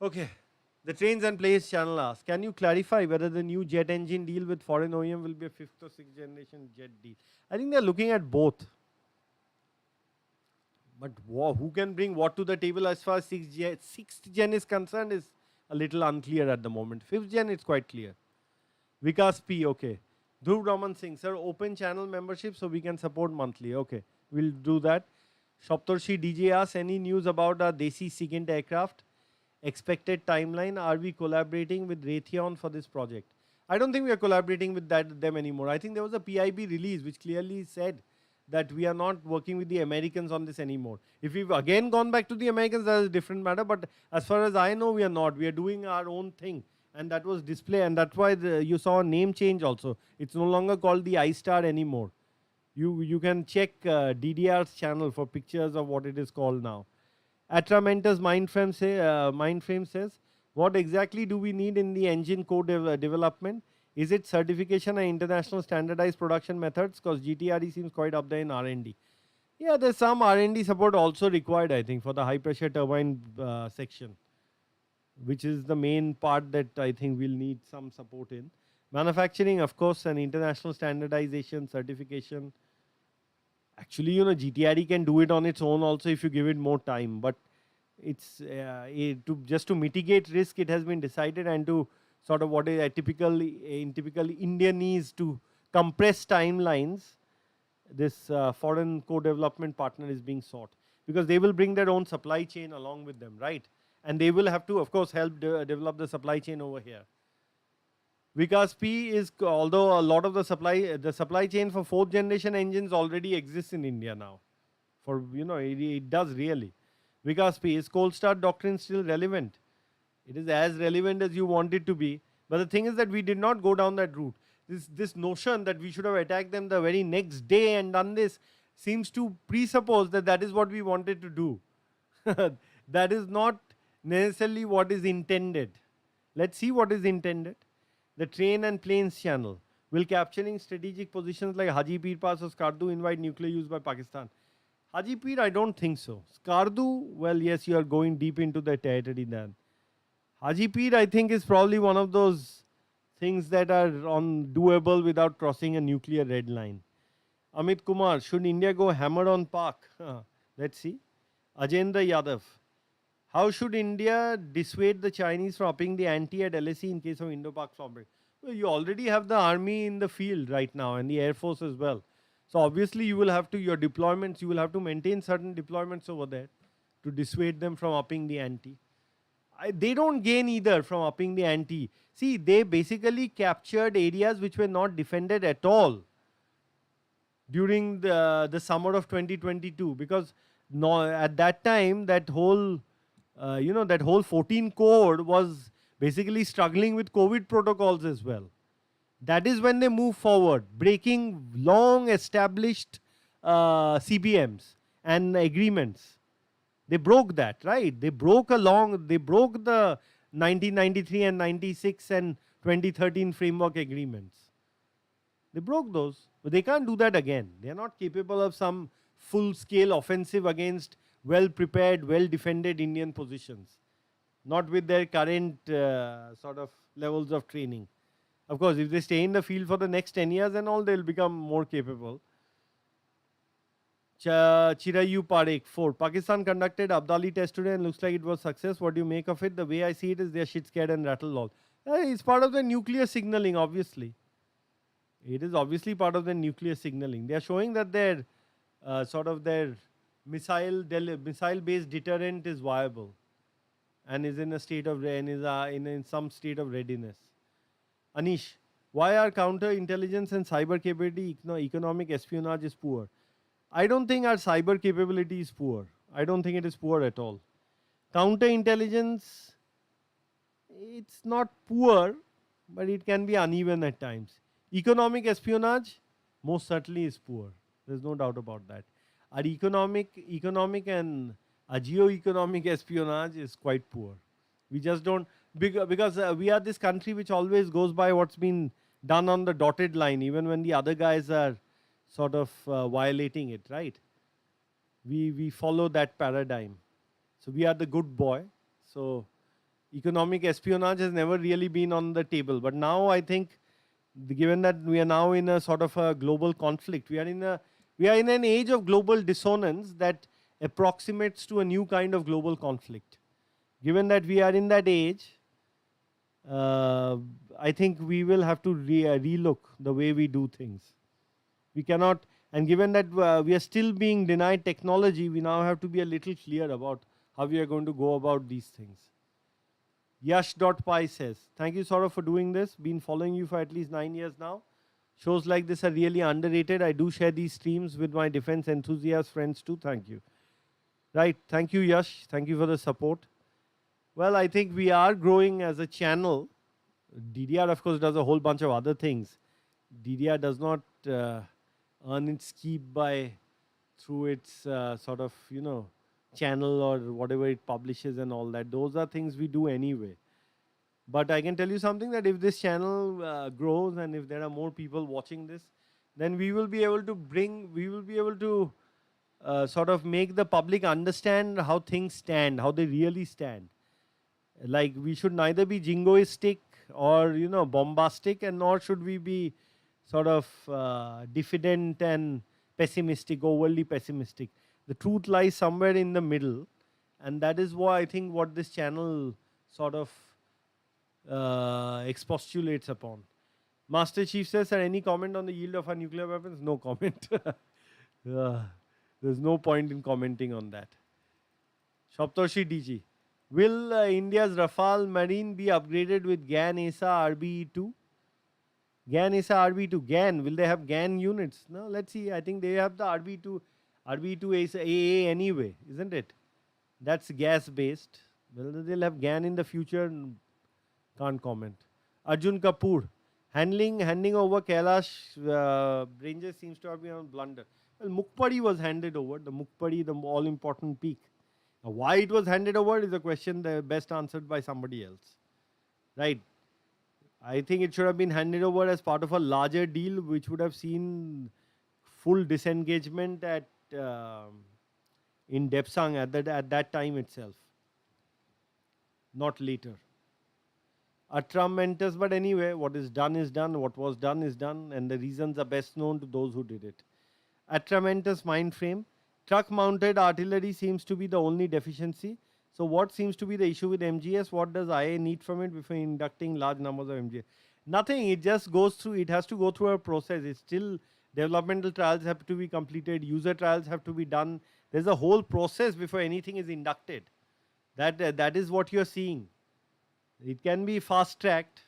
Okay. The Trains and Plays channel asks, can you clarify whether the new jet engine deal with foreign OEM will be a 5th or 6th generation jet deal? I think they're looking at both. But who can bring what to the table as far as sixth gen is concerned is a little unclear at the moment. Fifth gen, it's quite clear. Vikas P, okay. Dhruv Raman Singh, sir, open channel membership so we can support monthly. Okay, we'll do that. Shoptorshi DJ asks, any news about our Desi second aircraft? Expected timeline? Are we collaborating with Raytheon for this project? I don't think we are collaborating with them anymore. I think there was a PIB release which clearly said that we are not working with the Americans on this anymore. If we've again gone back to the Americans, that is a different matter. But as far as I know, we are not. We are doing our own thing. And that was display. And that's why you saw a name change also. It's no longer called the iStar anymore. You can check DDR's channel for pictures of what it is called now. Atramentus Mindframe says, what exactly do we need in the engine code development? Is it certification and international standardized production methods? Because GTRE seems quite up there in R&D. Yeah, there's some R&D support also required, I think, for the high pressure turbine section, which is the main part that I think we'll need some support in. Manufacturing, of course, and international standardization, certification. Actually, GTRE can do it on its own also if you give it more time. But it's just to mitigate risk, it has been decided, and to sort of what is a typical Indianese to compress timelines, this foreign co-development partner is being sought, because they will bring their own supply chain along with them, right? And they will have to, of course, help develop the supply chain over here. Vikas P is, although a lot of the supply chain for fourth generation engines already exists in India now. For, it does really. Vikas P, is Coldstar doctrine still relevant? It is as relevant as you want it to be. But the thing is that we did not go down that route. This notion that we should have attacked them the very next day and done this seems to presuppose that that is what we wanted to do. That is not necessarily what is intended. Let's see what is intended. The train and planes channel. Will capturing strategic positions like Haji Pir Pass or Skardu invite nuclear use by Pakistan? Haji Pir, I don't think so. Skardu, well, yes, you are going deep into the territory then. Haji Pir, I think, is probably one of those things that are doable without crossing a nuclear red line. Amit Kumar, should India go hammer on Pak? Let's see. Ajendra Yadav, how should India dissuade the Chinese from upping the ante at LSE in case of Indo-Pak conflict? Well, you already have the army in the field right now and the air force as well. So obviously you will have to, your deployments, you will have to maintain certain deployments over there to dissuade them from upping the ante. They don't gain either from upping the ante. See, they basically captured areas which were not defended at all during the summer of 2022, because at that time that whole 14 Corps was basically struggling with COVID protocols as well. That is when they move forward, breaking long established CBMs and agreements. They broke that, right? They broke the 1993 and 96 and 2013 framework agreements. They broke those, but they can't do that again. They are not capable of some full-scale offensive against well-prepared, well-defended Indian positions, not with their current sort of levels of training. Of course, if they stay in the field for the next 10 years and all, they'll become more capable. Chirayu Parekh, 4. Pakistan conducted Abdali test today and looks like it was success. What do you make of it? The way I see it is they're shit scared and rattle all. It's part of the nuclear signaling, obviously. It is obviously part of the nuclear signaling. They are showing that their missile-based deterrent is viable and is in a state of in some state of readiness. Anish, why are counterintelligence and cyber capability economic espionage is poor? I don't think our cyber capability is poor. I don't think it is poor at all. Counterintelligence, it's not poor, but it can be uneven at times. Economic espionage, most certainly is poor. There's no doubt about that. Our economic and geo-economic espionage is quite poor. We just don't, because we are this country which always goes by what's been done on the dotted line, even when the other guys are sort of violating it, right? We follow that paradigm. So we are the good boy. So economic espionage has never really been on the table. But now I think, given that we are now in a sort of a global conflict, we are in an age of global dissonance, that approximates to a new kind of global conflict. Given that we are in that age, uh, I think we will have to relook the way we do things. We cannot, and given that we are still being denied technology, we now have to be a little clear about how we are going to go about these things. Yash.pi says, thank you, Saurav, for doing this. Been following you for at least 9 years now. Shows like this are really underrated. I do share these streams with my defense enthusiast friends too. Thank you. Right. Thank you, Yash. Thank you for the support. Well, I think we are growing as a channel. DDR, of course, does a whole bunch of other things. DDR does not earn its keep by through its sort of, channel or whatever it publishes and all that. Those are things we do anyway. But I can tell you something, that if this channel grows and if there are more people watching this, then we will be able to sort of make the public understand how things stand, how they really stand. Like, we should neither be jingoistic or, bombastic, and nor should we be sort of diffident and pessimistic, overly pessimistic. The truth lies somewhere in the middle, and that is why I think what this channel sort of expostulates upon. Master Chief says, sir, any comment on the yield of our nuclear weapons? No comment. There's no point in commenting on that. Shoptoshi DG. Will India's Rafale Marine be upgraded with GAN ASA RBE2? GAN ASA RBE2. GAN, will they have GAN units? No, let's see. I think they have the RBE2 ASA AA anyway, isn't it? That's gas based. Whether they'll have GAN in the future, can't comment. Arjun Kapoor. Handing over Kailash ranges seems to have been a blunder. Well, Mukpadi was handed over. The Mukpadi, the all-important peak. Now, why it was handed over is a question best answered by somebody else. Right? I think it should have been handed over as part of a larger deal, which would have seen full disengagement in Depsang at that time itself, not later. Atramentus, but anyway, what is done is done, what was done is done, and the reasons are best known to those who did it. Atramentus mind frame. Truck mounted artillery seems to be the only deficiency. So what seems to be the issue with MGS? What does IA need from it before inducting large numbers of MGS? Nothing. It just goes through, it has to go through a process. It's still, developmental trials have to be completed, user trials have to be done. There's a whole process before anything is inducted. That is what you're seeing. It can be fast tracked.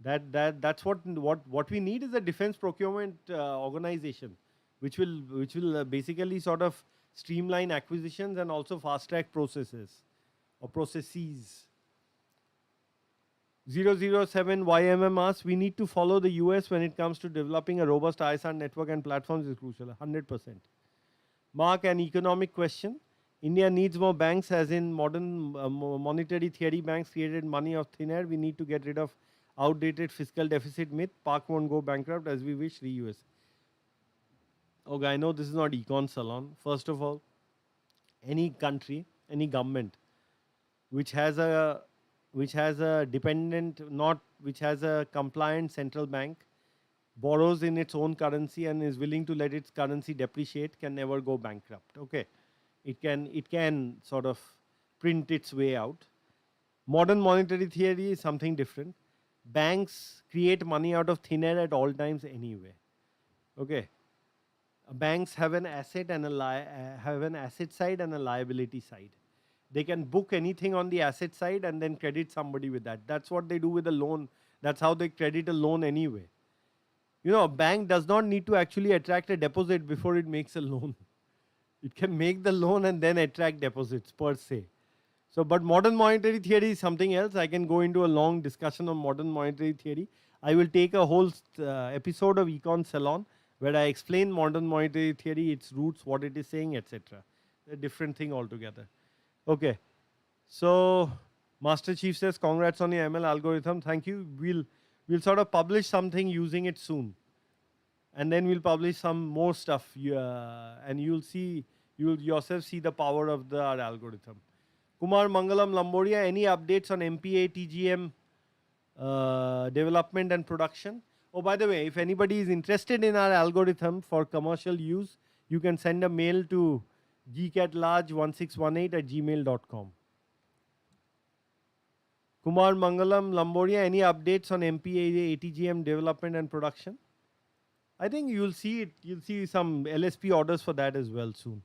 That's what we need is a defense procurement organization, which will basically sort of streamline acquisitions and also fast track processes or processes. 007 YMM asks, we need to follow the US when it comes to developing a robust ISR network and platforms is crucial. 100%. Mark, an economic question. India needs more banks, as in modern monetary theory banks created money of thin air. We need to get rid of outdated fiscal deficit myth. Park won't go bankrupt as we wish, re-US. Okay, I know this is not econ salon. First of all, any country, any government which has a compliant central bank, borrows in its own currency and is willing to let its currency depreciate can never go bankrupt. Okay. It can sort of print its way out. Modern monetary theory is something different. Banks create money out of thin air at all times anyway. Okay. Banks have an asset and have an asset side and a liability side. They can book anything on the asset side and then credit somebody with that. That's what they do with a loan. That's how they credit a loan anyway. A bank does not need to actually attract a deposit before it makes a loan. It can make the loan and then attract deposits per se. So, but modern monetary theory is something else. I can go into a long discussion on modern monetary theory. I will take a whole episode of Econ Salon where I explain modern monetary theory, its roots, what it is saying, etc. A different thing altogether. Okay. So, Master Chief says, congrats on your ML algorithm. Thank you. We'll sort of publish something using it soon. And then we'll publish some more stuff, and you'll yourself see the power of our algorithm. Kumar Mangalam Lamboria, any updates on MPA TGM development and production? Oh, by the way, if anybody is interested in our algorithm for commercial use, you can send a mail to gcatlarge1618 @gmail.com. Kumar Mangalam Lamboria, any updates on MPA ATGM development and production? I think you'll see it. You'll see some LSP orders for that as well soon.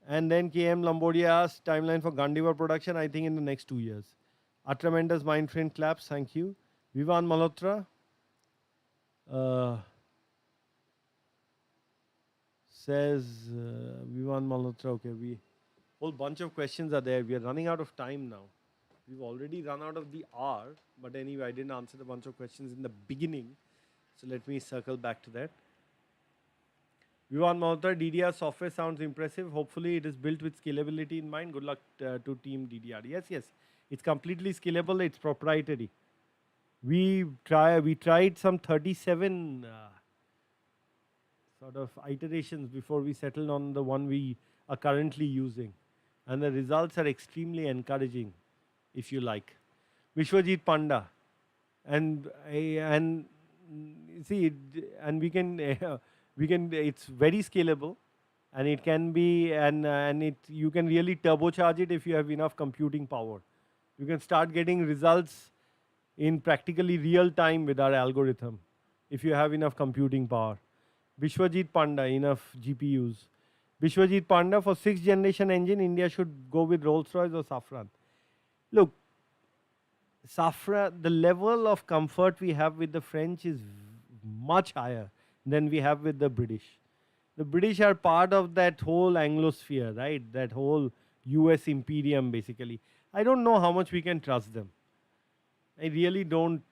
And then KM Lambodia asked timeline for Gandivar production, I think in the next 2 years. A tremendous mind friend claps, thank you. Vivan Malhotra says, Vivan Malhotra, okay, whole bunch of questions are there. We are running out of time now. We've already run out of the hour, but anyway, I didn't answer a bunch of questions in the beginning. So let me circle back to that. Vivan Malhotra, DDR software sounds impressive. Hopefully, it is built with scalability in mind. Good luck to team DDR. Yes, yes, it's completely scalable. It's proprietary. We tried some 37 sort of iterations before we settled on the one we are currently using, and the results are extremely encouraging, if you like. Vishwajit Panda, and see, and we can It's very scalable, and it can be, and it you can really turbocharge it if you have enough computing power. You can start getting results in practically real time with our algorithm if you have enough computing power. Vishwajit Panda, enough GPUs. Vishwajit Panda, for 6th generation engine, India should go with Rolls-Royce or Safran. Look, Safran, the level of comfort we have with the French is much higher than we have with the British. The British are part of that whole Anglosphere, right? That whole US imperium, basically. I don't know how much we can trust them. I really don't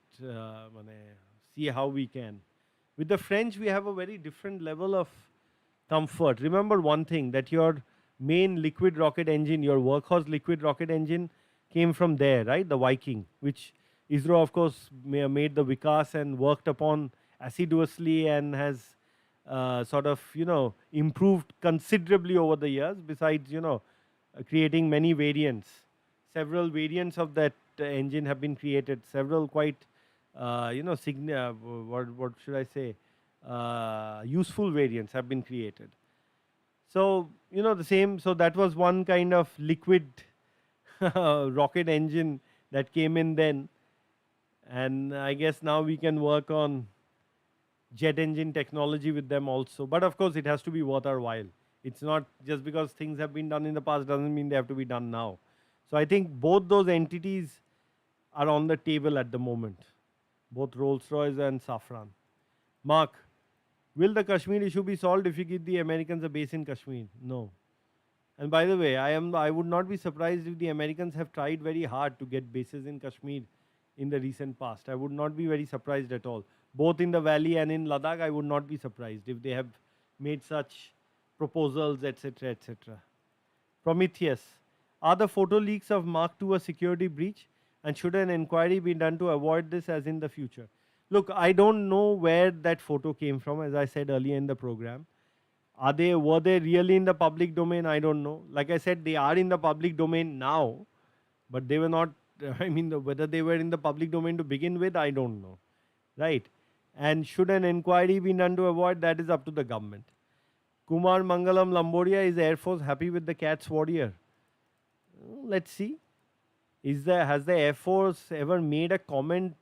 see how we can. With the French, we have a very different level of comfort. Remember one thing, that your main liquid rocket engine, your workhorse liquid rocket engine, came from there, right? The Viking, which ISRO, of course, made the Vikas and worked upon assiduously and has improved considerably over the years, besides, creating many variants. Several variants of that engine have been created. Several quite, what should I say, useful variants have been created. So, the same. So that was one kind of liquid rocket engine that came in then. And I guess now we can work on jet engine technology with them also. But of course, it has to be worth our while. It's not just because things have been done in the past doesn't mean they have to be done now. So I think both those entities are on the table at the moment, both Rolls-Royce and Safran. Mark, will the Kashmir issue be solved if you give the Americans a base in Kashmir? No. And by the way, I would not be surprised if the Americans have tried very hard to get bases in Kashmir in the recent past. I would not be very surprised at all. Both in the valley and in Ladakh, I would not be surprised if they have made such proposals, etc., etc. Prometheus, are the photo leaks of Mark II a security breach? And should an inquiry be done to avoid this as in the future? Look, I don't know where that photo came from, as I said earlier in the program. Were they really in the public domain? I don't know. Like I said, they are in the public domain now, but they were not, whether they were in the public domain to begin with, I don't know. Right? And should an inquiry be done to avoid, that is up to the government. Kumar Mangalam Lamboria, is the Air Force happy with the CATS Warrior? Let's see. Has the Air Force ever made a comment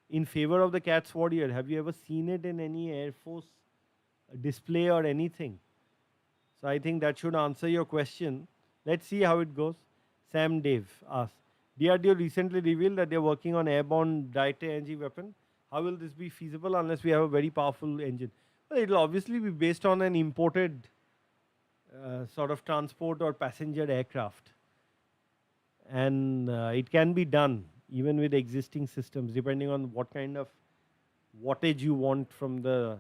in favor of the CATS Warrior? Have you ever seen it in any Air Force display or anything? So I think that should answer your question. Let's see how it goes. Sam Dave asks, DRDO recently revealed that they're working on airborne direct energy weapon. How will this be feasible unless we have a very powerful engine? Well, it will obviously be based on an imported sort of transport or passenger aircraft. And it can be done even with existing systems, depending on what kind of wattage you want from the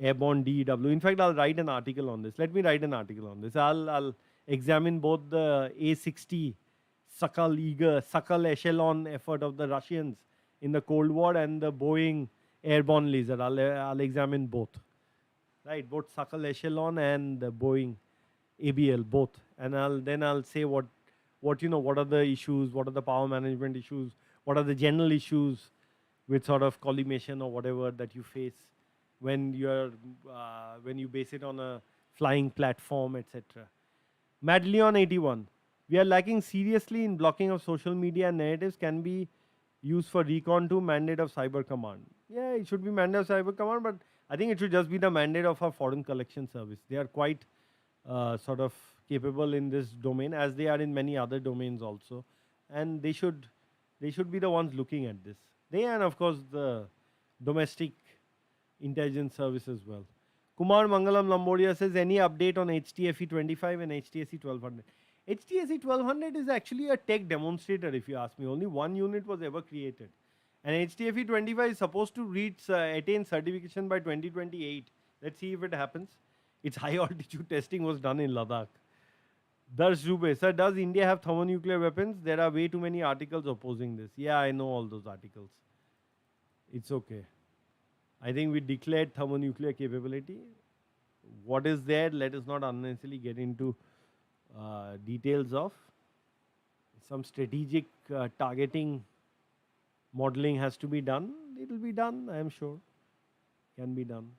airborne DEW. In fact, I'll write an article on this. Let me write an article on this. I'll examine both the A-60 Suckle echelon effort of the Russians in the Cold War and the Boeing airborne laser. I'll examine both. Right, both Suckle echelon and the Boeing ABL, both. And I'll say what are the issues, what are the power management issues, what are the general issues with sort of collimation or whatever that you face when you base it on a flying platform, etc. Madleon81. We are lacking seriously in blocking of social media narratives can be used for recon to mandate of cyber command. Yeah, it should be mandate of cyber command, but I think it should just be the mandate of our foreign collection service. They are quite sort of capable in this domain as they are in many other domains also, and they should be the ones looking at this. They and of course the domestic intelligence service as well. Kumar Mangalam Lambodia says, any update on HTFE 25 and HTSE 1200? HTSE 1200 is actually a tech demonstrator, if you ask me. Only one unit was ever created. And HTFE 25 is supposed to attain certification by 2028. Let's see if it happens. Its high altitude testing was done in Ladakh. Darsh Zube, sir, does India have thermonuclear weapons? There are way too many articles opposing this. Yeah, I know all those articles. It's okay. I think we declared thermonuclear capability. What is there, let us not unnecessarily get into details of. Some strategic targeting modeling has to be done. It will be done, I am sure. Can be done.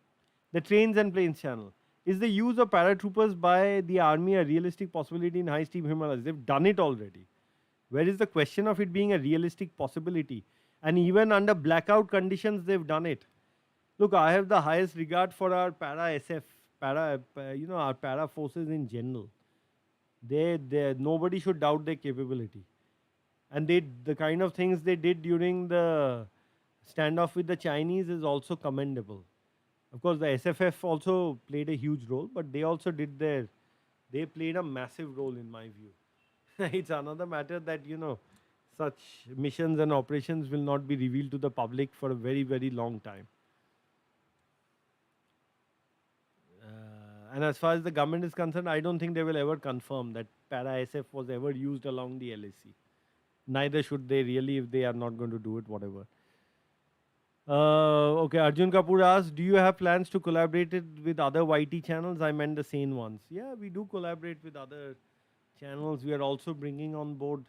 The trains and planes channel. Is the use of paratroopers by the army a realistic possibility in high steep Himalayas? They've done it already. Where is the question of it being a realistic possibility? And even under blackout conditions, they've done it. Look, I have the highest regard for our para SF, our para forces in general. Nobody should doubt their capability. And the kind of things they did during the standoff with the Chinese is also commendable. Of course, the SFF also played a huge role, but they also they played a massive role in my view. It's another matter that, such missions and operations will not be revealed to the public for a very, very long time. And as far as the government is concerned, I don't think they will ever confirm that para-SF was ever used along the LAC. Neither should they really if they are not going to do it, whatever. Okay, Arjun Kapoor asks, do you have plans to collaborate with other YT channels? I meant the sane ones. Yeah, we do collaborate with other channels. We are also bringing on board,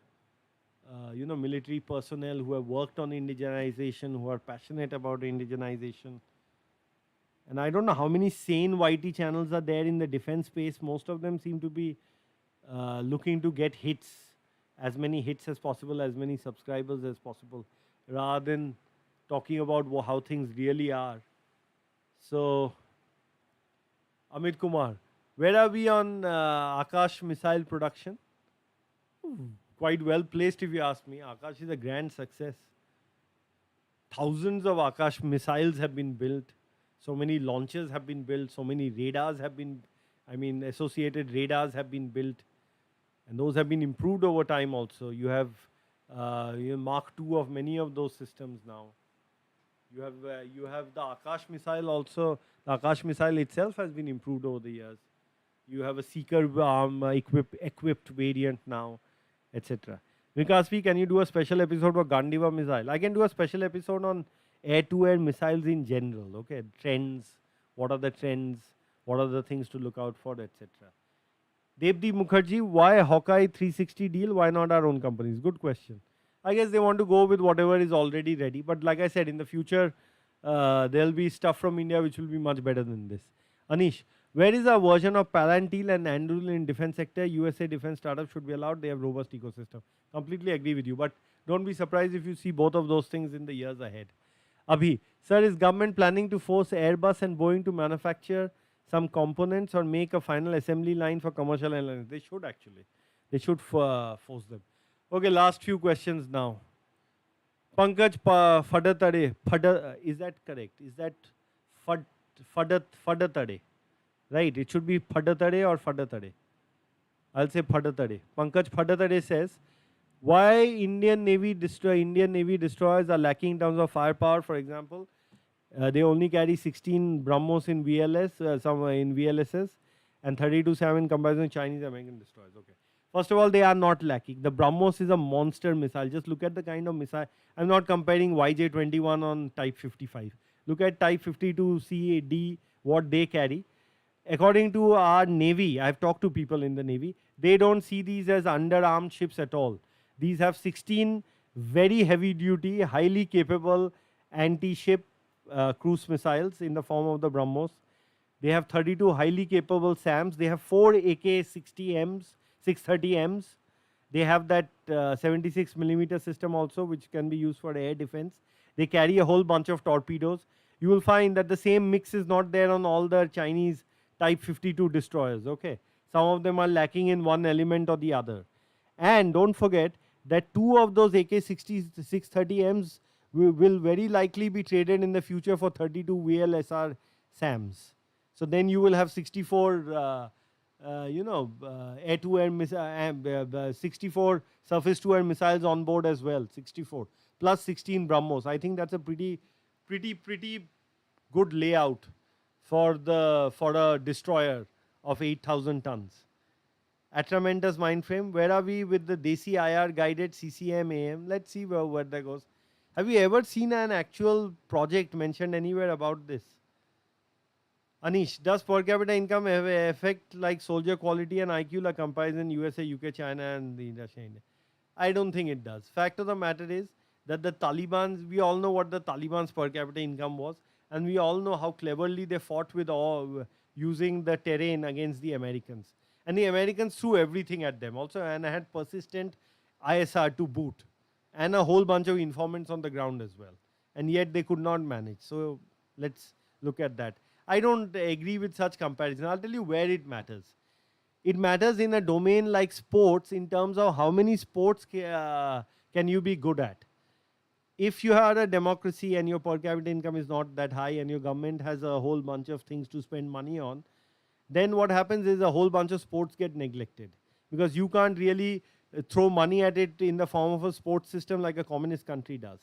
military personnel who have worked on indigenization, who are passionate about indigenization. And I don't know how many sane YT channels are there in the defense space. Most of them seem to be looking to get hits, as many hits as possible, as many subscribers as possible, rather than talking about how things really are. So, Amit Kumar, where are we on Akash missile production? Quite well placed, if you ask me. Akash is a grand success. Thousands of Akash missiles have been built. So many launchers have been built. So many radars have been, associated radars have been built. And those have been improved over time also. You have Mark II of many of those systems now. You have the Akash missile also. The Akash missile itself has been improved over the years. You have a Seeker equipped variant now, etc. Vikasvi, can you do a special episode for Gandiva missile? I can do a special episode on air-to-air missiles in general. Okay, trends. What are the trends? What are the things to look out for, etc. Devdeep Mukherjee, why Hawkeye 360 deal? Why not our own companies? Good question. I guess they want to go with whatever is already ready. But like I said, in the future, there'll be stuff from India which will be much better than this. Anish, where is our version of Palantir and Anduril in defense sector? USA defense startups should be allowed. They have robust ecosystem. Completely agree with you. But don't be surprised if you see both of those things in the years ahead. Abhi, sir, is government planning to force Airbus and Boeing to manufacture some components or make a final assembly line for commercial airlines? They should actually. They should force them. Okay, last few questions now. Pankaj Fadatade. Is that correct? Is that Fadatade? Right, it should be Fadatade or Fadatade. I'll say Fadatade. Pankaj Fadatade says, why Indian Navy destroyers are lacking in terms of firepower, for example. They only carry 16 BrahMos in VLS, some in VLSS, and 32-7 in comparison with Chinese American destroyers. Okay. First of all, they are not lacking. The BrahMos is a monster missile. Just look at the kind of missile. I'm not comparing YJ-21 on Type 55. Look at Type 52C, D, what they carry. According to our Navy, I've talked to people in the Navy, they don't see these as underarmed ships at all. These have 16 very heavy duty, highly capable anti-ship cruise missiles in the form of the BrahMos. They have 32 highly capable SAMs. They have 4 AK-60Ms, 630Ms. They have that 76 millimeter system also, which can be used for air defense. They carry a whole bunch of torpedoes. You will find that the same mix is not there on all the Chinese Type 52 destroyers. Okay, some of them are lacking in one element or the other. And don't forget that 2 of those AK-60 630Ms will very likely be traded in the future for 32 VLSR SAMs. So then you will have 64, air-to-air 64 surface-to-air missiles on board as well. 64 plus 16 BrahMos. I think that's a pretty good layout for a destroyer of 8,000 tons. Atramentus mind frame. Where are we with the Desi IR guided CCM AM? Let's see where that goes. Have you ever seen an actual project mentioned anywhere about this? Anish, does per capita income have an effect like soldier quality and IQ like comparison USA, UK, China, and the Russia, India? I don't think it does. Fact of the matter is that the Taliban's, we all know what the Taliban's per capita income was, and we all know how cleverly they fought with all using the terrain against the Americans. And the Americans threw everything at them also, and had persistent ISR to boot, and a whole bunch of informants on the ground as well. And yet they could not manage. So let's look at that. I don't agree with such comparison. I'll tell you where it matters. It matters in a domain like sports in terms of how many sports can you be good at. If you are a democracy and your per capita income is not that high and your government has a whole bunch of things to spend money on, then what happens is a whole bunch of sports get neglected, because you can't really throw money at it in the form of a sports system like a communist country does.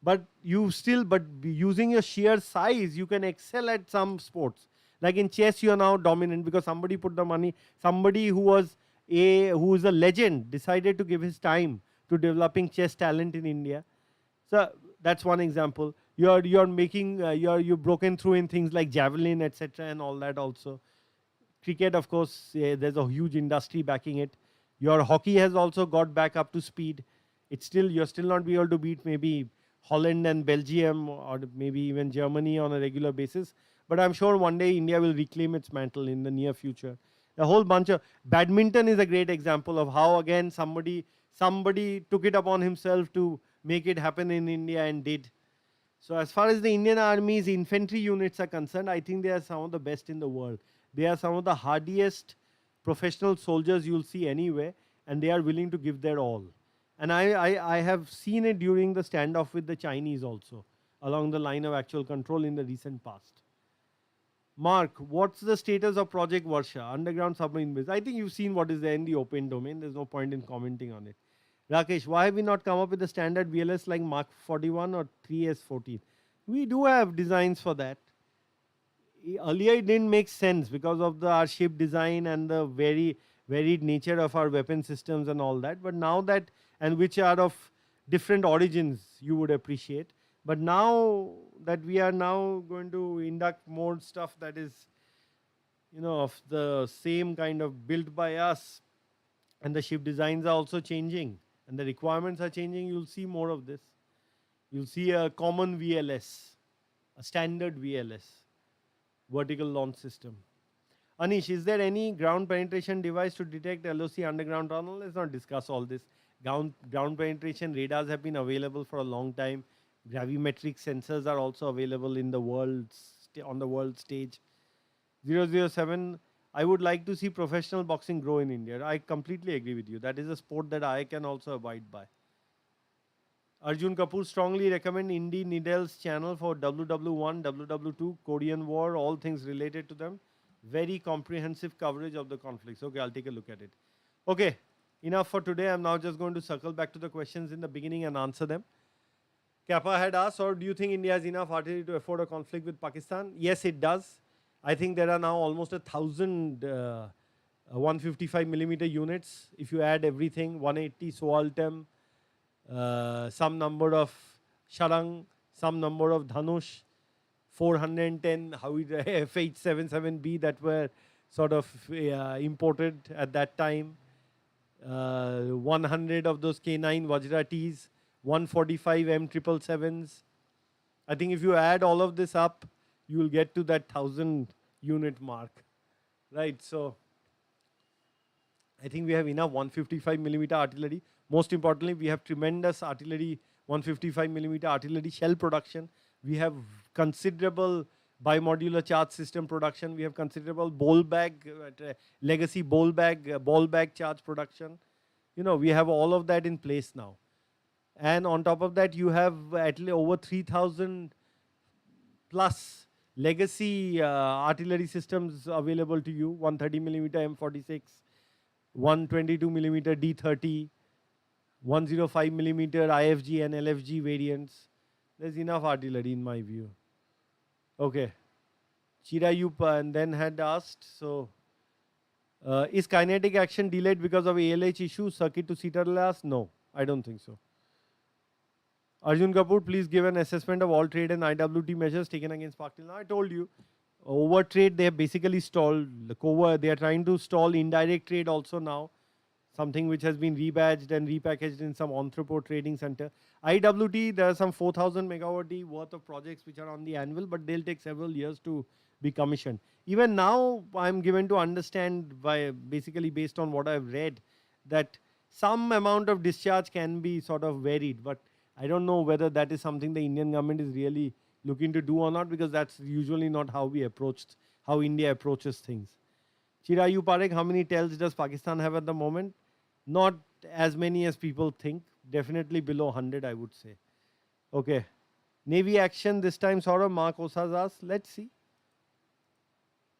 But using your sheer size, you can excel at some sports. Like in chess, you are now dominant because somebody put the money. Somebody who is a legend decided to give his time to developing chess talent in India. So that's one example. You've broken through in things like javelin, etc., and all that also. Cricket, of course, there's a huge industry backing it. Your hockey has also got back up to speed. You're still not be able to beat maybe Holland and Belgium, or maybe even Germany on a regular basis. But I'm sure one day India will reclaim its mantle in the near future. A whole bunch of badminton is a great example of how, again, somebody took it upon himself to make it happen in India and did. So as far as the Indian Army's infantry units are concerned, I think they are some of the best in the world. They are some of the hardiest professional soldiers you'll see anywhere, and they are willing to give their all. And I have seen it during the standoff with the Chinese also, along the line of actual control in the recent past. Mark, what's the status of Project Varsha, underground submarine base? I think you've seen what is there in the open domain. There's no point in commenting on it. Rakesh, why have we not come up with a standard VLS like Mark 41 or 3S14? We do have designs for that. Earlier it didn't make sense because of our ship design and the very varied nature of our weapon systems and all that. But now that, and which are of different origins, you would appreciate. But now that we are now going to induct more stuff that is, of the same kind of built by us, and the ship designs are also changing, and the requirements are changing, you'll see more of this. You'll see a common VLS, a standard VLS, vertical launch system. Anish, is there any ground penetration device to detect LOC underground tunnel? Let's not discuss all this. Ground penetration radars have been available for a long time. Gravimetric sensors are also available in the on the world stage. 007, I would like to see professional boxing grow in India. I completely agree with you. That is a sport that I can also abide by. Arjun Kapoor strongly recommend Indie Needle's channel for WW1, WW2, Korean War, all things related to them. Very comprehensive coverage of the conflicts. Okay, I'll take a look at it. Okay, enough for today. I'm now just going to circle back to the questions in the beginning and answer them. Kappa had asked, or do you think India has enough artillery to afford a conflict with Pakistan? Yes, it does. I think there are now almost 1,000 155 millimeter units. If you add everything, 180 Sualtem, some number of Sharang, some number of Dhanush, 410 FH-77B that were sort of imported at that time, 100 of those K9 Vajra Ts, 145 M777s. I think if you add all of this up, you will get to that 1,000 unit mark, right? So I think we have enough 155 millimeter artillery. Most importantly, we have tremendous artillery, 155 millimeter artillery shell production. We have considerable bimodular charge system production. We have considerable legacy ball bag charge production. We have all of that in place now. And on top of that, you have at least over 3,000 plus legacy artillery systems available to you, 130 millimeter M46, 122 millimeter D30, 105 millimeter IFG and LFG variants. There's enough artillery in my view. Okay. Chirayup and then had asked, so is kinetic action delayed because of ALH issue, circuit to seater last? No, I don't think so. Arjun Kapoor, please give an assessment of all trade and IWT measures taken against Pakistan. I told you, over trade they have basically stalled. They are trying to stall indirect trade also now, something which has been rebadged and repackaged in some entrepot trading center. IWT, there are some 4,000 megawatt worth of projects which are on the anvil, but they'll take several years to be commissioned. Even now, I'm given to understand basically based on what I've read, that some amount of discharge can be sort of varied, but I don't know whether that is something the Indian government is really looking to do or not, because that's usually not how how India approaches things. Chirayu Parekh, how many TELs does Pakistan have at the moment? Not as many as people think. Definitely below 100, I would say. Okay. Navy action this time, Saurav. Mark Osas asked. Let's see.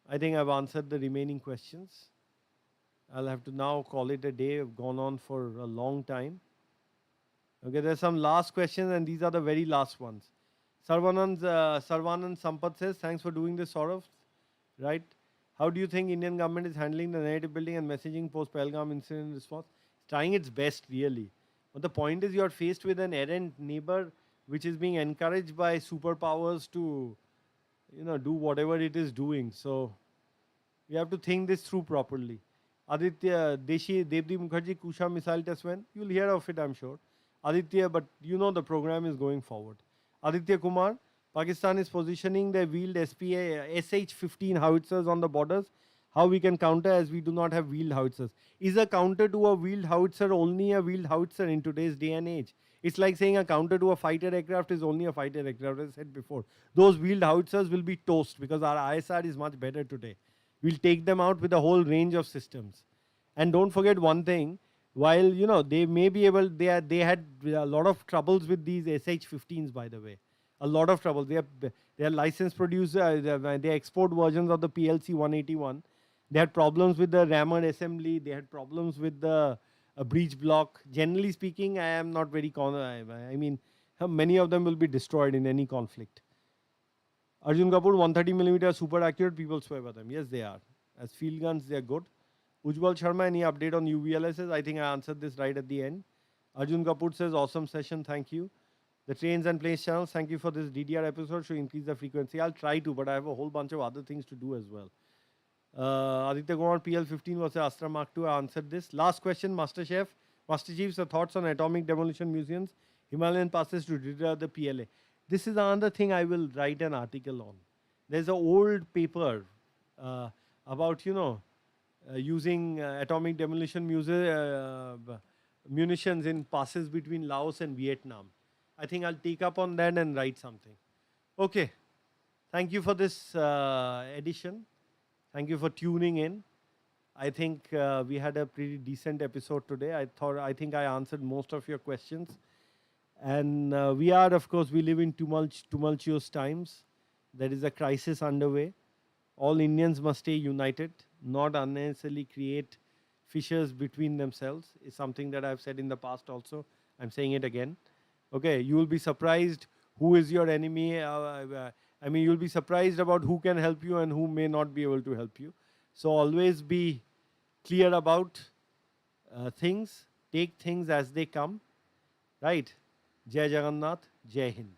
I think I've answered the remaining questions. I'll have to now call it a day. I've gone on for a long time. Okay, there's some last questions, and these are the very last ones. Sarvanand Sampath says, thanks for doing this, Saurav. Right? How do you think Indian government is handling the narrative building and messaging post-Pahalgam incident response? It's trying its best, really. But the point is, you are faced with an errant neighbor which is being encouraged by superpowers to, do whatever it is doing. So we have to think this through properly. Aditya Devdi Mukherjee Kusha missile test when? You'll hear of it, I'm sure. Aditya, but the program is going forward. Aditya Kumar, Pakistan is positioning their wheeled SH-15 howitzers on the borders. How we can counter, as we do not have wheeled howitzers? Is a counter to a wheeled howitzer only a wheeled howitzer in today's day and age? It's like saying a counter to a fighter aircraft is only a fighter aircraft, as I said before. Those wheeled howitzers will be toast because our ISR is much better today. We'll take them out with a whole range of systems. And don't forget one thing, while they may be able, they had a lot of troubles with these SH-15s, by the way. A lot of trouble. They are licensed producer. They export versions of the PLC 181. They had problems with the rammer assembly. They had problems with the breech block. Generally speaking, I am not very I mean, many of them will be destroyed in any conflict. Arjun Kapoor, 130 millimeter super accurate. People swear by them. Yes, they are. As field guns, they are good. Ujjwal Sharma, any update on UVLSs? I think I answered this right at the end. Arjun Kapoor says, awesome session. Thank you. The trains and planes channels, thank you for this DDR episode. Should increase the frequency. I'll try to, but I have a whole bunch of other things to do as well. Aditya Kumar, PL-15 versus Astra Mark II. I answered this. Last question, Master Chiefs, the thoughts on atomic demolition museums, Himalayan passes to deter the PLA. This is another thing I will write an article on. There's an old paper about, using atomic demolition munitions in passes between Laos and Vietnam. I think I'll take up on that and write something. Okay. Thank you for this edition. Thank you for tuning in. I think we had a pretty decent episode today. I think I answered most of your questions. And we live in tumultuous times. There is a crisis underway. All Indians must stay united, not unnecessarily create fissures between themselves. It's something that I've said in the past also. I'm saying it again. Okay, you will be surprised who is your enemy. You'll be surprised about who can help you and who may not be able to help you. So always be clear about things. Take things as they come. Right? Jai Jagannath, Jai Hind.